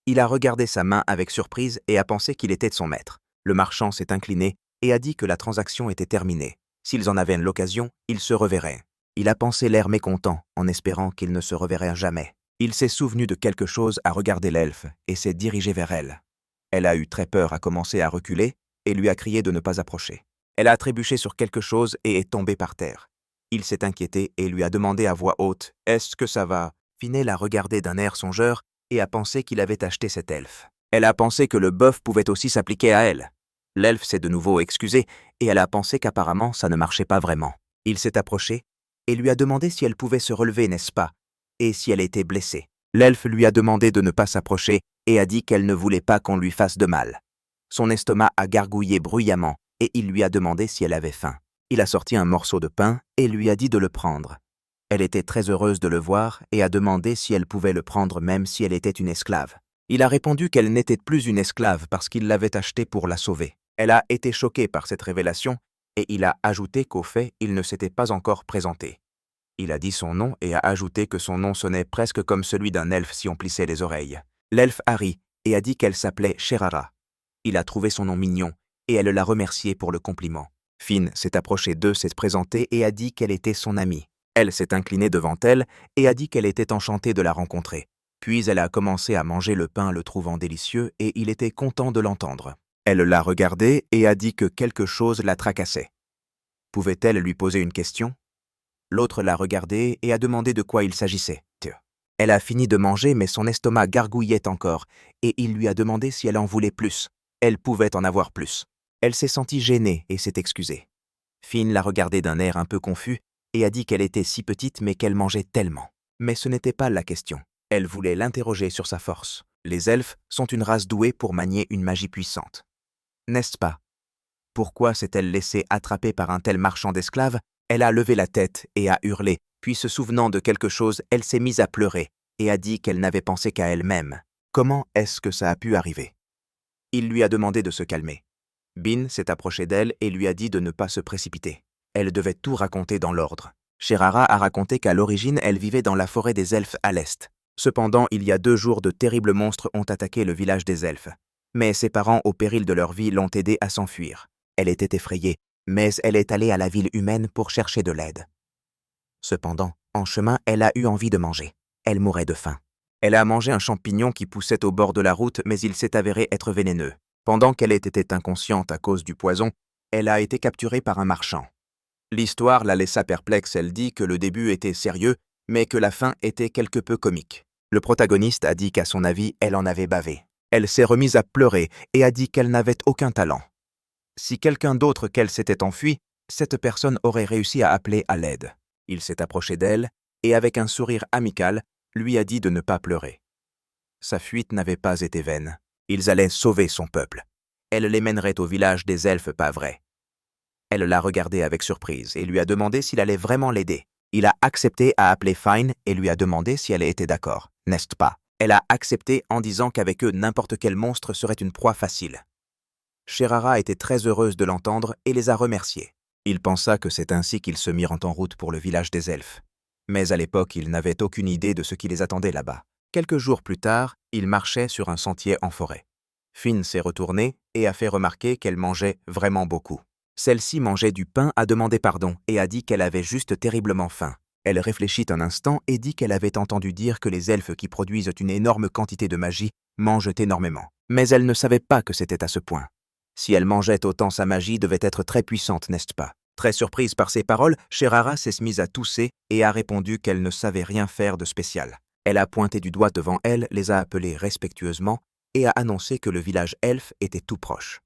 Il a regardé sa main avec surprise et a pensé qu'il était son maître. Le marchand s'est incliné et a dit que la transaction était terminée. S'ils en avaient l'occasion, ils se reverraient. Il a pensé l'air mécontent, en espérant qu'ils ne se reverraient jamais. Il s'est souvenu de quelque chose à regarder l'elfe et s'est dirigé vers elle. Elle a eu très peur, a commencé à reculer et lui a crié de ne pas approcher. Elle a trébuché sur quelque chose et est tombée par terre. Il s'est inquiété et lui a demandé à voix haute « Est-ce que ça va ?» Fine l'a regardé d'un air songeur et a pensé qu'il avait acheté cet elfe. Elle a pensé que le bœuf pouvait aussi s'appliquer à elle. L'elfe s'est de nouveau excusé et elle a pensé qu'apparemment ça ne marchait pas vraiment. Il s'est approché et lui a demandé si elle pouvait se relever, n'est-ce pas, et si elle était blessée. L'elfe lui a demandé de ne pas s'approcher et a dit qu'elle ne voulait pas qu'on lui fasse de mal. Son estomac a gargouillé bruyamment et il lui a demandé si elle avait faim. Il a sorti un morceau de pain et lui a dit de le prendre. Elle était très heureuse de le voir et a demandé si elle pouvait le prendre même si elle était une esclave. Il a répondu qu'elle n'était plus une esclave parce qu'il l'avait achetée pour la sauver. Elle a été choquée par cette révélation et il a ajouté qu'au fait, il ne s'était pas encore présenté. Il a dit son nom et a ajouté que son nom sonnait presque comme celui d'un elfe si on plissait les oreilles. L'elfe a ri et a dit qu'elle s'appelait Sherara. Il a trouvé son nom mignon et elle l'a remercié pour le compliment. Fine s'est approchée d'eux, s'est présentée et a dit qu'elle était son amie. Elle s'est inclinée devant elle et a dit qu'elle était enchantée de la rencontrer. Puis elle a commencé à manger le pain, le trouvant délicieux, et il était content de l'entendre. Elle l'a regardé et a dit que quelque chose la tracassait. Pouvait-elle lui poser une question? L'autre l'a regardé et a demandé de quoi il s'agissait. Elle a fini de manger, mais son estomac gargouillait encore, et il lui a demandé si elle en voulait plus. Elle pouvait en avoir plus. Elle s'est sentie gênée et s'est excusée. Fine l'a regardée d'un air un peu confus et a dit qu'elle était si petite mais qu'elle mangeait tellement. Mais ce n'était pas la question. Elle voulait l'interroger sur sa force. Les elfes sont une race douée pour manier une magie puissante. N'est-ce pas? Pourquoi s'est-elle laissée attraper par un tel marchand d'esclaves? Elle a levé la tête et a hurlé, puis se souvenant de quelque chose, elle s'est mise à pleurer et a dit qu'elle n'avait pensé qu'à elle-même. Comment est-ce que ça a pu arriver? Il lui a demandé de se calmer. Bin s'est approché d'elle et lui a dit de ne pas se précipiter. Elle devait tout raconter dans l'ordre. Sherara a raconté qu'à l'origine, elle vivait dans la forêt des elfes à l'est. Cependant, il y a 2 jours, de terribles monstres ont attaqué le village des elfes. Mais ses parents, au péril de leur vie, l'ont aidée à s'enfuir. Elle était effrayée, mais elle est allée à la ville humaine pour chercher de l'aide. Cependant, en chemin, elle a eu envie de manger. Elle mourait de faim. Elle a mangé un champignon qui poussait au bord de la route, mais il s'est avéré être vénéneux. Pendant qu'elle était inconsciente à cause du poison, elle a été capturée par un marchand. L'histoire la laissa perplexe. Elle dit que le début était sérieux, mais que la fin était quelque peu comique. Le protagoniste a dit qu'à son avis, elle en avait bavé. Elle s'est remise à pleurer et a dit qu'elle n'avait aucun talent. Si quelqu'un d'autre qu'elle s'était enfui, cette personne aurait réussi à appeler à l'aide. Il s'est approché d'elle et, avec un sourire amical, lui a dit de ne pas pleurer. Sa fuite n'avait pas été vaine. Ils allaient sauver son peuple. Elle les mènerait au village des elfes, pas vrai. Elle l'a regardé avec surprise et lui a demandé s'il allait vraiment l'aider. Il a accepté, à appeler Fine et lui a demandé si elle était d'accord, n'est-ce pas? Elle a accepté en disant qu'avec eux, n'importe quel monstre serait une proie facile. Sherara était très heureuse de l'entendre et les a remerciés. Il pensa que c'est ainsi qu'ils se mirent en route pour le village des elfes. Mais à l'époque, il n'avait aucune idée de ce qui les attendait là-bas. Quelques jours plus tard, il marchait sur un sentier en forêt. Fine s'est retournée et a fait remarquer qu'elle mangeait vraiment beaucoup. Celle-ci mangeait du pain, a demandé pardon et a dit qu'elle avait juste terriblement faim. Elle réfléchit un instant et dit qu'elle avait entendu dire que les elfes qui produisent une énorme quantité de magie mangent énormément. Mais elle ne savait pas que c'était à ce point. Si elle mangeait autant, sa magie devait être très puissante, n'est-ce pas? Très surprise par ces paroles, Sherara s'est mise à tousser et a répondu qu'elle ne savait rien faire de spécial. Elle a pointé du doigt devant elle, les a appelés respectueusement et a annoncé que le village elfe était tout proche.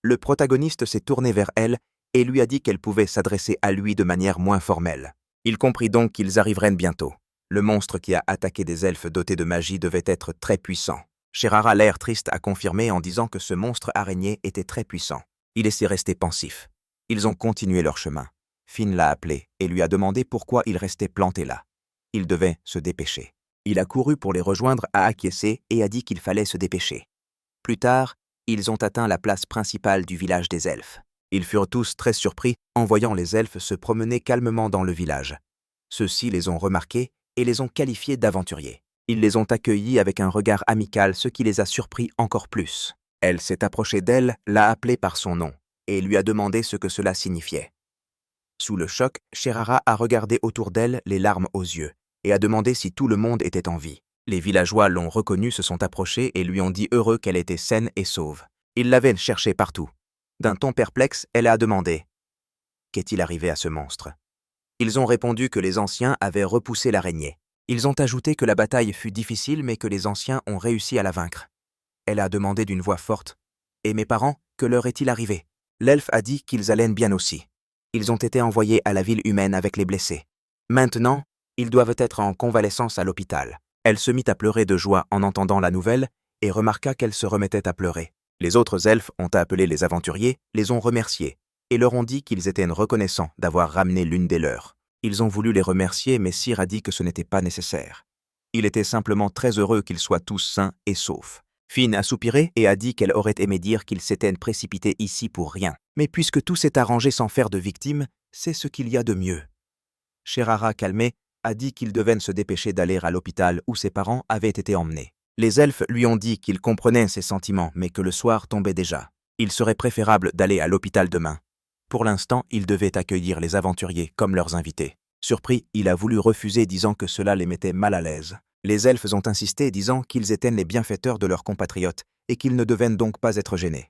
Le protagoniste s'est tourné vers elle et lui a dit qu'elle pouvait s'adresser à lui de manière moins formelle. Il comprit donc qu'ils arriveraient bientôt. Le monstre qui a attaqué des elfes dotés de magie devait être très puissant. Sherara, l'air triste, a confirmé en disant que ce monstre araignée était très puissant. Il s'est resté pensif. Ils ont continué leur chemin. Fine l'a appelé et lui a demandé pourquoi il restait planté là. Il devait se dépêcher. Il a couru pour les rejoindre, a acquiescé et a dit qu'il fallait se dépêcher. Plus tard, ils ont atteint la place principale du village des elfes. Ils furent tous très surpris en voyant les elfes se promener calmement dans le village. Ceux-ci les ont remarqués et les ont qualifiés d'aventuriers. Ils les ont accueillis avec un regard amical, ce qui les a surpris encore plus. Elle s'est approchée d'elle, l'a appelée par son nom, et lui a demandé ce que cela signifiait. Sous le choc, Sherara a regardé autour d'elle, les larmes aux yeux, et a demandé si tout le monde était en vie. Les villageois l'ont reconnue, se sont approchés et lui ont dit heureux qu'elle était saine et sauve. Ils l'avaient cherchée partout. D'un ton perplexe, elle a demandé « Qu'est-il arrivé à ce monstre ?» Ils ont répondu que les anciens avaient repoussé l'araignée. Ils ont ajouté que la bataille fut difficile mais que les anciens ont réussi à la vaincre. Elle a demandé d'une voix forte « Et mes parents, que leur est-il arrivé ?» L'elfe a dit qu'ils allaient bien aussi. Ils ont été envoyés à la ville humaine avec les blessés. Maintenant, ils doivent être en convalescence à l'hôpital. Elle se mit à pleurer de joie en entendant la nouvelle et remarqua qu'elle se remettait à pleurer. Les autres elfes ont appelé les aventuriers, les ont remerciés et leur ont dit qu'ils étaient reconnaissants d'avoir ramené l'une des leurs. Ils ont voulu les remercier, mais Sir a dit que ce n'était pas nécessaire. Il était simplement très heureux qu'ils soient tous sains et saufs. Finn a soupiré et a dit qu'elle aurait aimé dire qu'ils s'étaient précipités ici pour rien. Mais puisque tout s'est arrangé sans faire de victimes, c'est ce qu'il y a de mieux. Sherara, calmé, a dit qu'il devait se dépêcher d'aller à l'hôpital où ses parents avaient été emmenés. Les elfes lui ont dit qu'ils comprenaient ses sentiments, mais que le soir tombait déjà. Il serait préférable d'aller à l'hôpital demain. Pour l'instant, il devait accueillir les aventuriers comme leurs invités. Surpris, il a voulu refuser, disant que cela les mettait mal à l'aise. Les elfes ont insisté, disant qu'ils étaient les bienfaiteurs de leurs compatriotes et qu'ils ne devaient donc pas être gênés.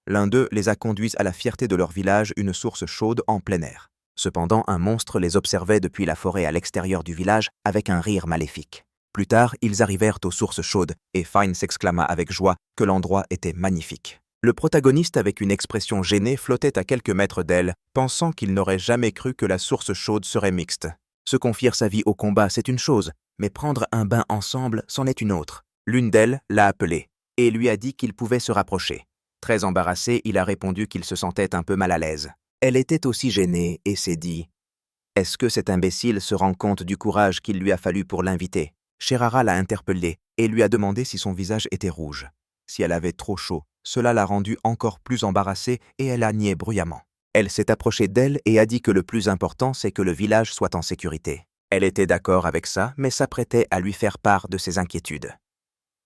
L'un d'eux les a conduits à la fierté de leur village, une source chaude en plein air. Cependant, un monstre les observait depuis la forêt à l'extérieur du village avec un rire maléfique. Plus tard, ils arrivèrent aux sources chaudes et Fine s'exclama avec joie que l'endroit était magnifique. Le protagoniste, avec une expression gênée, flottait à quelques mètres d'elle, pensant qu'il n'aurait jamais cru que la source chaude serait mixte. Se confier sa vie au combat, c'est une chose, mais prendre un bain ensemble, c'en est une autre. L'une d'elles l'a appelé et lui a dit qu'il pouvait se rapprocher. Très embarrassé, il a répondu qu'il se sentait un peu mal à l'aise. Elle était aussi gênée et s'est dit « Est-ce que cet imbécile se rend compte du courage qu'il lui a fallu pour l'inviter ?» Sherara l'a interpellé et lui a demandé si son visage était rouge. Si elle avait trop chaud, cela l'a rendue encore plus embarrassée et elle a nié bruyamment. Elle s'est approchée d'elle et a dit que le plus important, c'est que le village soit en sécurité. Elle était d'accord avec ça, mais s'apprêtait à lui faire part de ses inquiétudes.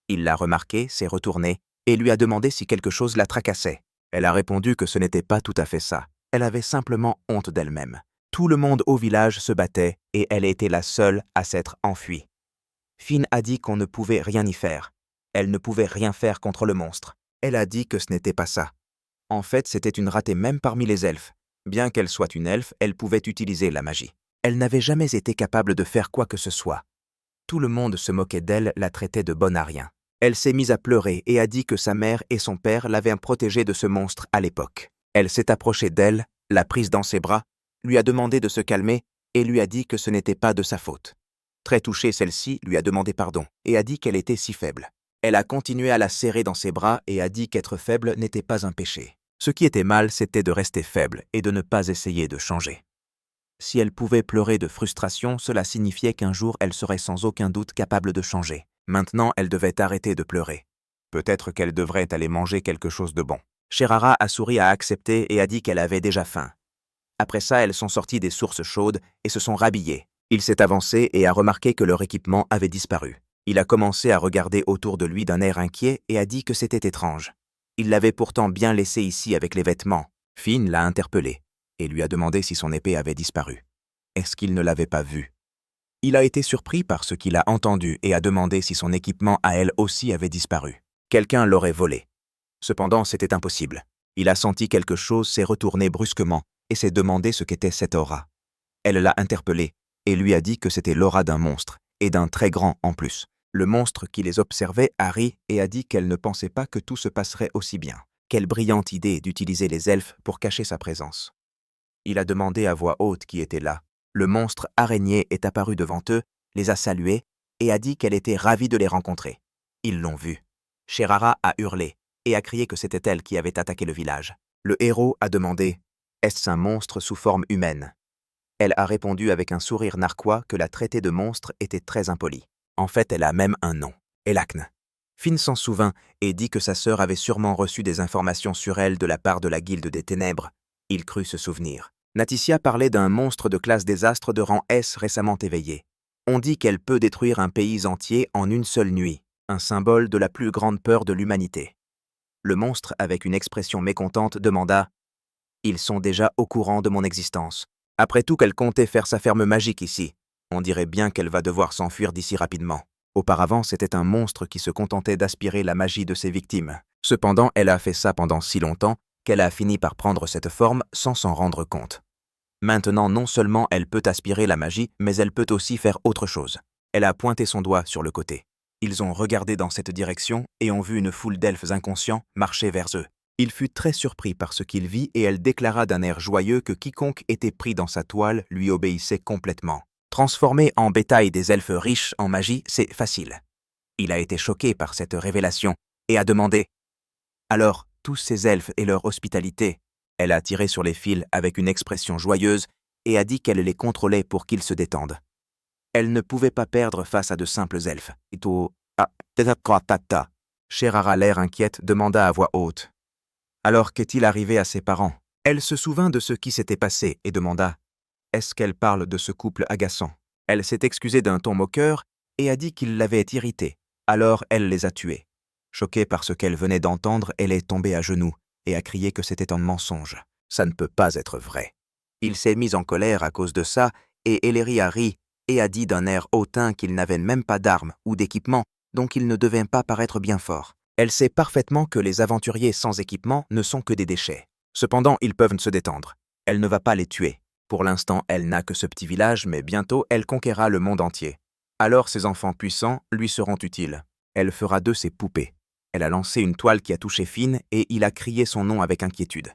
Il l'a remarqué, s'est retourné et lui a demandé si quelque chose la tracassait. Elle a répondu que ce n'était pas tout à fait ça. Elle avait simplement honte d'elle-même. Tout le monde au village se battait et elle était la seule à s'être enfuie. Finn a dit qu'on ne pouvait rien y faire. Elle ne pouvait rien faire contre le monstre. Elle a dit que ce n'était pas ça. En fait, c'était une ratée même parmi les elfes. Bien qu'elle soit une elfe, elle pouvait utiliser la magie. Elle n'avait jamais été capable de faire quoi que ce soit. Tout le monde se moquait d'elle, la traitait de bonne à rien. Elle s'est mise à pleurer et a dit que sa mère et son père l'avaient protégée de ce monstre à l'époque. Elle s'est approchée d'elle, l'a prise dans ses bras, lui a demandé de se calmer et lui a dit que ce n'était pas de sa faute. Très touchée, celle-ci lui a demandé pardon et a dit qu'elle était si faible. Elle a continué à la serrer dans ses bras et a dit qu'être faible n'était pas un péché. Ce qui était mal, c'était de rester faible et de ne pas essayer de changer. Si elle pouvait pleurer de frustration, cela signifiait qu'un jour elle serait sans aucun doute capable de changer. Maintenant, elle devait arrêter de pleurer. Peut-être qu'elle devrait aller manger quelque chose de bon. Sherara a souri, a accepté et a dit qu'elle avait déjà faim. Après ça, elles sont sorties des sources chaudes et se sont rhabillées. Il s'est avancé et a remarqué que leur équipement avait disparu. Il a commencé à regarder autour de lui d'un air inquiet et a dit que c'était étrange. Il l'avait pourtant bien laissé ici avec les vêtements. Finn l'a interpellé et lui a demandé si son épée avait disparu. Est-ce qu'il ne l'avait pas vue? Il a été surpris par ce qu'il a entendu et a demandé si son équipement à elle aussi avait disparu. Quelqu'un l'aurait volé. Cependant, c'était impossible. Il a senti quelque chose s'est retourné brusquement et s'est demandé ce qu'était cette aura. Elle l'a interpellé et lui a dit que c'était l'aura d'un monstre, et d'un très grand en plus. Le monstre qui les observait a ri et a dit qu'elle ne pensait pas que tout se passerait aussi bien. Quelle brillante idée d'utiliser les elfes pour cacher sa présence. Il a demandé à voix haute qui était là. Le monstre araignée est apparu devant eux, les a salués et a dit qu'elle était ravie de les rencontrer. Ils l'ont vue. Sherara a hurlé et a crié que c'était elle qui avait attaqué le village. Le héros a demandé « Est-ce un monstre sous forme humaine ?» Elle a répondu avec un sourire narquois que la traiter de monstre était très impolie. En fait, elle a même un nom, Elachne. Finn s'en souvint et dit que sa sœur avait sûrement reçu des informations sur elle de la part de la Guilde des Ténèbres. Il crut se souvenir. Naticia parlait d'un monstre de classe désastre de rang S récemment éveillé. On dit qu'elle peut détruire un pays entier en une seule nuit, un symbole de la plus grande peur de l'humanité. Le monstre, avec une expression mécontente, demanda « Ils sont déjà au courant de mon existence. Après tout, qu'elle comptait faire sa ferme magique ici. On dirait bien qu'elle va devoir s'enfuir d'ici rapidement. » Auparavant, c'était un monstre qui se contentait d'aspirer la magie de ses victimes. Cependant, elle a fait ça pendant si longtemps qu'elle a fini par prendre cette forme sans s'en rendre compte. Maintenant, non seulement elle peut aspirer la magie, mais elle peut aussi faire autre chose. Elle a pointé son doigt sur le côté. Ils ont regardé dans cette direction et ont vu une foule d'elfes inconscients marcher vers eux. Il fut très surpris par ce qu'il vit et elle déclara d'un air joyeux que quiconque était pris dans sa toile lui obéissait complètement. Transformer en bétail des elfes riches en magie, c'est facile. Il a été choqué par cette révélation et a demandé « Alors, tous ces elfes et leur hospitalité ?» Elle a tiré sur les fils avec une expression joyeuse et a dit qu'elle les contrôlait pour qu'ils se détendent. Elle ne pouvait pas perdre face à de simples elfes. Sherara, l'air inquiète, demanda à voix haute. Alors qu'est-il arrivé à ses parents? Elle se souvint de ce qui s'était passé et demanda « Est-ce qu'elle parle de ce couple agaçant ?» Elle s'est excusée d'un ton moqueur et a dit qu'il l'avait irritée. Alors elle les a tués. Choquée par ce qu'elle venait d'entendre, elle est tombée à genoux et a crié que c'était un mensonge. Ça ne peut pas être vrai. Il s'est mis en colère à cause de ça et Ellery a ri et a dit d'un air hautain qu'il n'avait même pas d'armes ou d'équipement, donc il ne devait pas paraître bien fort. Elle sait parfaitement que les aventuriers sans équipement ne sont que des déchets. Cependant, ils peuvent se détendre. Elle ne va pas les tuer. Pour l'instant, elle n'a que ce petit village, mais bientôt, elle conquérera le monde entier. Alors ses enfants puissants lui seront utiles. Elle fera d'eux ses poupées. Elle a lancé une toile qui a touché Finn et il a crié son nom avec inquiétude.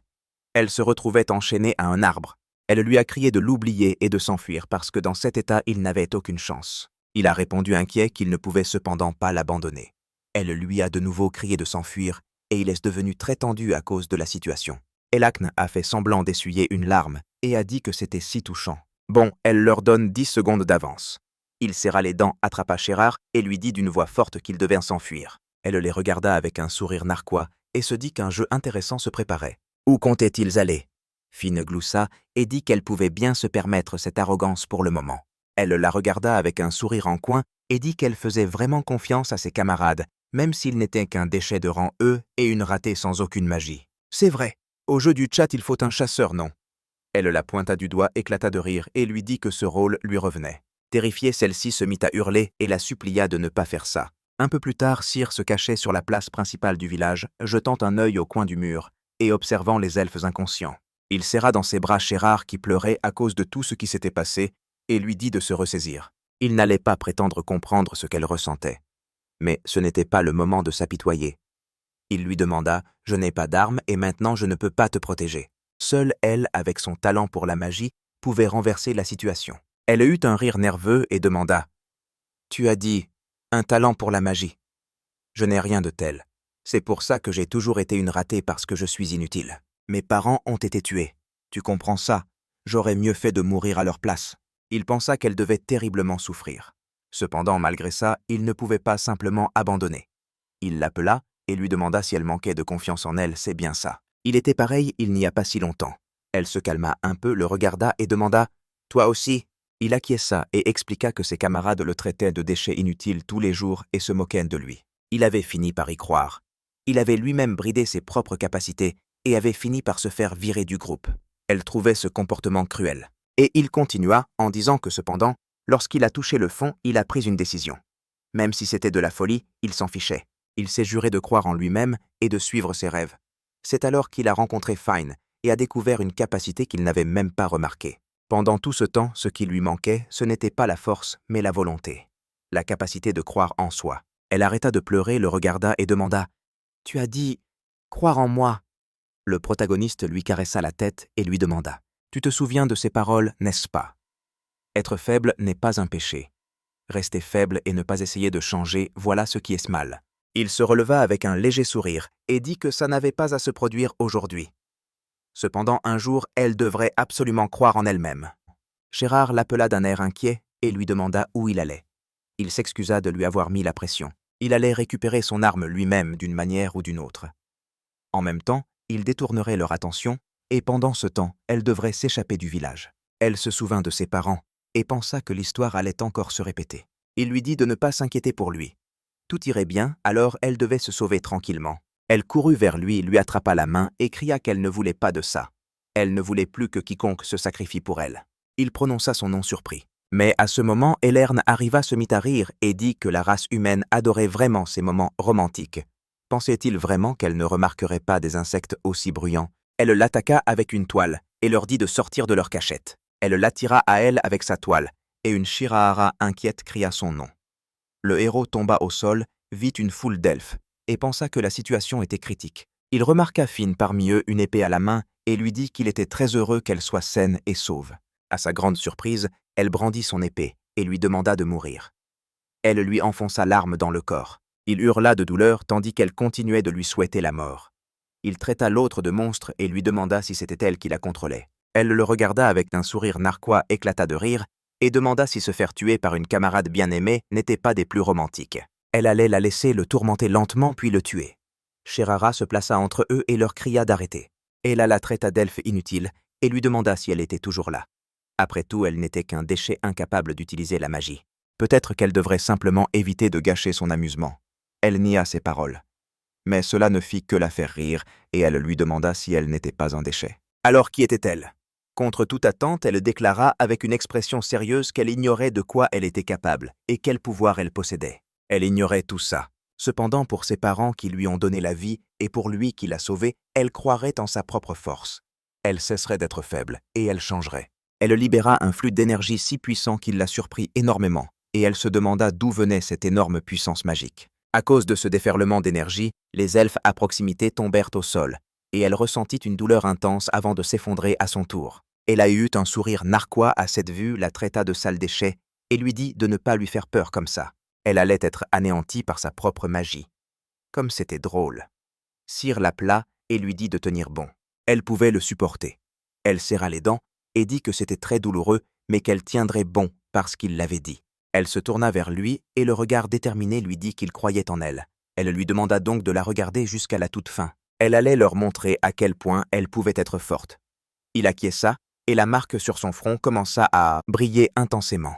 Elle se retrouvait enchaînée à un arbre. Elle lui a crié de l'oublier et de s'enfuir parce que dans cet état, il n'avait aucune chance. Il a répondu inquiet qu'il ne pouvait cependant pas l'abandonner. Elle lui a de nouveau crié de s'enfuir et il est devenu très tendu à cause de la situation. Elachne a fait semblant d'essuyer une larme et a dit que c'était si touchant. Bon, elle leur donne 10 secondes d'avance. Il serra les dents, attrapa Sherar et lui dit d'une voix forte qu'il devait s'enfuir. Elle les regarda avec un sourire narquois et se dit qu'un jeu intéressant se préparait. Où comptaient-ils aller? Finn gloussa et dit qu'elle pouvait bien se permettre cette arrogance pour le moment. Elle la regarda avec un sourire en coin et dit qu'elle faisait vraiment confiance à ses camarades, même s'ils n'étaient qu'un déchet de rang E et une ratée sans aucune magie. C'est vrai, au jeu du chat il faut un chasseur, non? Elle la pointa du doigt, éclata de rire et lui dit que ce rôle lui revenait. Terrifiée, celle-ci se mit à hurler et la supplia de ne pas faire ça. Un peu plus tard, Cyr se cachait sur la place principale du village, jetant un œil au coin du mur et observant les elfes inconscients. Il serra dans ses bras Sherar qui pleurait à cause de tout ce qui s'était passé et lui dit de se ressaisir. Il n'allait pas prétendre comprendre ce qu'elle ressentait. Mais ce n'était pas le moment de s'apitoyer. Il lui demanda « Je n'ai pas d'armes et maintenant je ne peux pas te protéger. » Seule elle, avec son talent pour la magie, pouvait renverser la situation. Elle eut un rire nerveux et demanda « Tu as dit « un talent pour la magie. » Je n'ai rien de tel. C'est pour ça que j'ai toujours été une ratée parce que je suis inutile. Mes parents ont été tués. Tu comprends ça? J'aurais mieux fait de mourir à leur place. Il pensa qu'elle devait terriblement souffrir. Cependant, malgré ça, il ne pouvait pas simplement abandonner. Il l'appela et lui demanda si elle manquait de confiance en elle, c'est bien ça. Il était pareil il n'y a pas si longtemps. Elle se calma un peu, le regarda et demanda « Toi aussi ?» Il acquiesça et expliqua que ses camarades le traitaient de déchet inutile tous les jours et se moquaient de lui. Il avait fini par y croire. Il avait lui-même bridé ses propres capacités et avait fini par se faire virer du groupe. Elle trouvait ce comportement cruel. Et il continua en disant que cependant, lorsqu'il a touché le fond, il a pris une décision. Même si c'était de la folie, il s'en fichait. Il s'est juré de croire en lui-même et de suivre ses rêves. C'est alors qu'il a rencontré Fine et a découvert une capacité qu'il n'avait même pas remarquée. Pendant tout ce temps, ce qui lui manquait, ce n'était pas la force, mais la volonté. La capacité de croire en soi. Elle arrêta de pleurer, le regarda et demanda « Tu as dit « croire en moi ». Le protagoniste lui caressa la tête et lui demanda « Tu te souviens de ces paroles, n'est-ce pas? Être faible n'est pas un péché. Rester faible et ne pas essayer de changer, voilà ce qui est mal. » Il se releva avec un léger sourire et dit que ça n'avait pas à se produire aujourd'hui. Cependant, un jour, elle devrait absolument croire en elle-même. Sherar l'appela d'un air inquiet et lui demanda où il allait. Il s'excusa de lui avoir mis la pression. Il allait récupérer son arme lui-même d'une manière ou d'une autre. En même temps, il détournerait leur attention et pendant ce temps, elle devrait s'échapper du village. Elle se souvint de ses parents et pensa que l'histoire allait encore se répéter. Il lui dit de ne pas s'inquiéter pour lui. Tout irait bien, alors elle devait se sauver tranquillement. Elle courut vers lui, lui attrapa la main et cria qu'elle ne voulait pas de ça. Elle ne voulait plus que quiconque se sacrifie pour elle. Il prononça son nom surpris. Mais à ce moment, Elern arriva, se mit à rire et dit que la race humaine adorait vraiment ces moments romantiques. Pensait-il vraiment qu'elle ne remarquerait pas des insectes aussi bruyants? Elle l'attaqua avec une toile et leur dit de sortir de leur cachette. Elle l'attira à elle avec sa toile, et une Shirahara inquiète cria son nom. Le héros tomba au sol, vit une foule d'elfes, et pensa que la situation était critique. Il remarqua Finn parmi eux, une épée à la main, et lui dit qu'il était très heureux qu'elle soit saine et sauve. À sa grande surprise, elle brandit son épée et lui demanda de mourir. Elle lui enfonça l'arme dans le corps. Il hurla de douleur tandis qu'elle continuait de lui souhaiter la mort. Il traita l'autre de monstre et lui demanda si c'était elle qui la contrôlait. Elle le regarda avec un sourire narquois, éclata de rire et demanda si se faire tuer par une camarade bien-aimée n'était pas des plus romantiques. Elle allait la laisser le tourmenter lentement puis le tuer. Shirahara se plaça entre eux et leur cria d'arrêter. Ella la traita d'elfe inutile et lui demanda si elle était toujours là. Après tout, elle n'était qu'un déchet incapable d'utiliser la magie. Peut-être qu'elle devrait simplement éviter de gâcher son amusement. Elle nia ses paroles. Mais cela ne fit que la faire rire, et elle lui demanda si elle n'était pas un déchet. Alors qui était-elle? Contre toute attente, elle déclara avec une expression sérieuse qu'elle ignorait de quoi elle était capable et quel pouvoir elle possédait. Elle ignorait tout ça. Cependant, pour ses parents qui lui ont donné la vie et pour lui qui l'a sauvée, elle croirait en sa propre force. Elle cesserait d'être faible et elle changerait. Elle libéra un flux d'énergie si puissant qu'il la surprit énormément, et elle se demanda d'où venait cette énorme puissance magique. À cause de ce déferlement d'énergie, les elfes à proximité tombèrent au sol, et elle ressentit une douleur intense avant de s'effondrer à son tour. Elle a eu un sourire narquois à cette vue, la traita de sale déchet, et lui dit de ne pas lui faire peur comme ça. Elle allait être anéantie par sa propre magie. Comme c'était drôle. Cyr l'appela et lui dit de tenir bon. Elle pouvait le supporter. Elle serra les dents et dit que c'était très douloureux, mais qu'elle tiendrait bon parce qu'il l'avait dit. Elle se tourna vers lui et le regard déterminé lui dit qu'il croyait en elle. Elle lui demanda donc de la regarder jusqu'à la toute fin. Elle allait leur montrer à quel point elle pouvait être forte. Il acquiesça et la marque sur son front commença à briller intensément.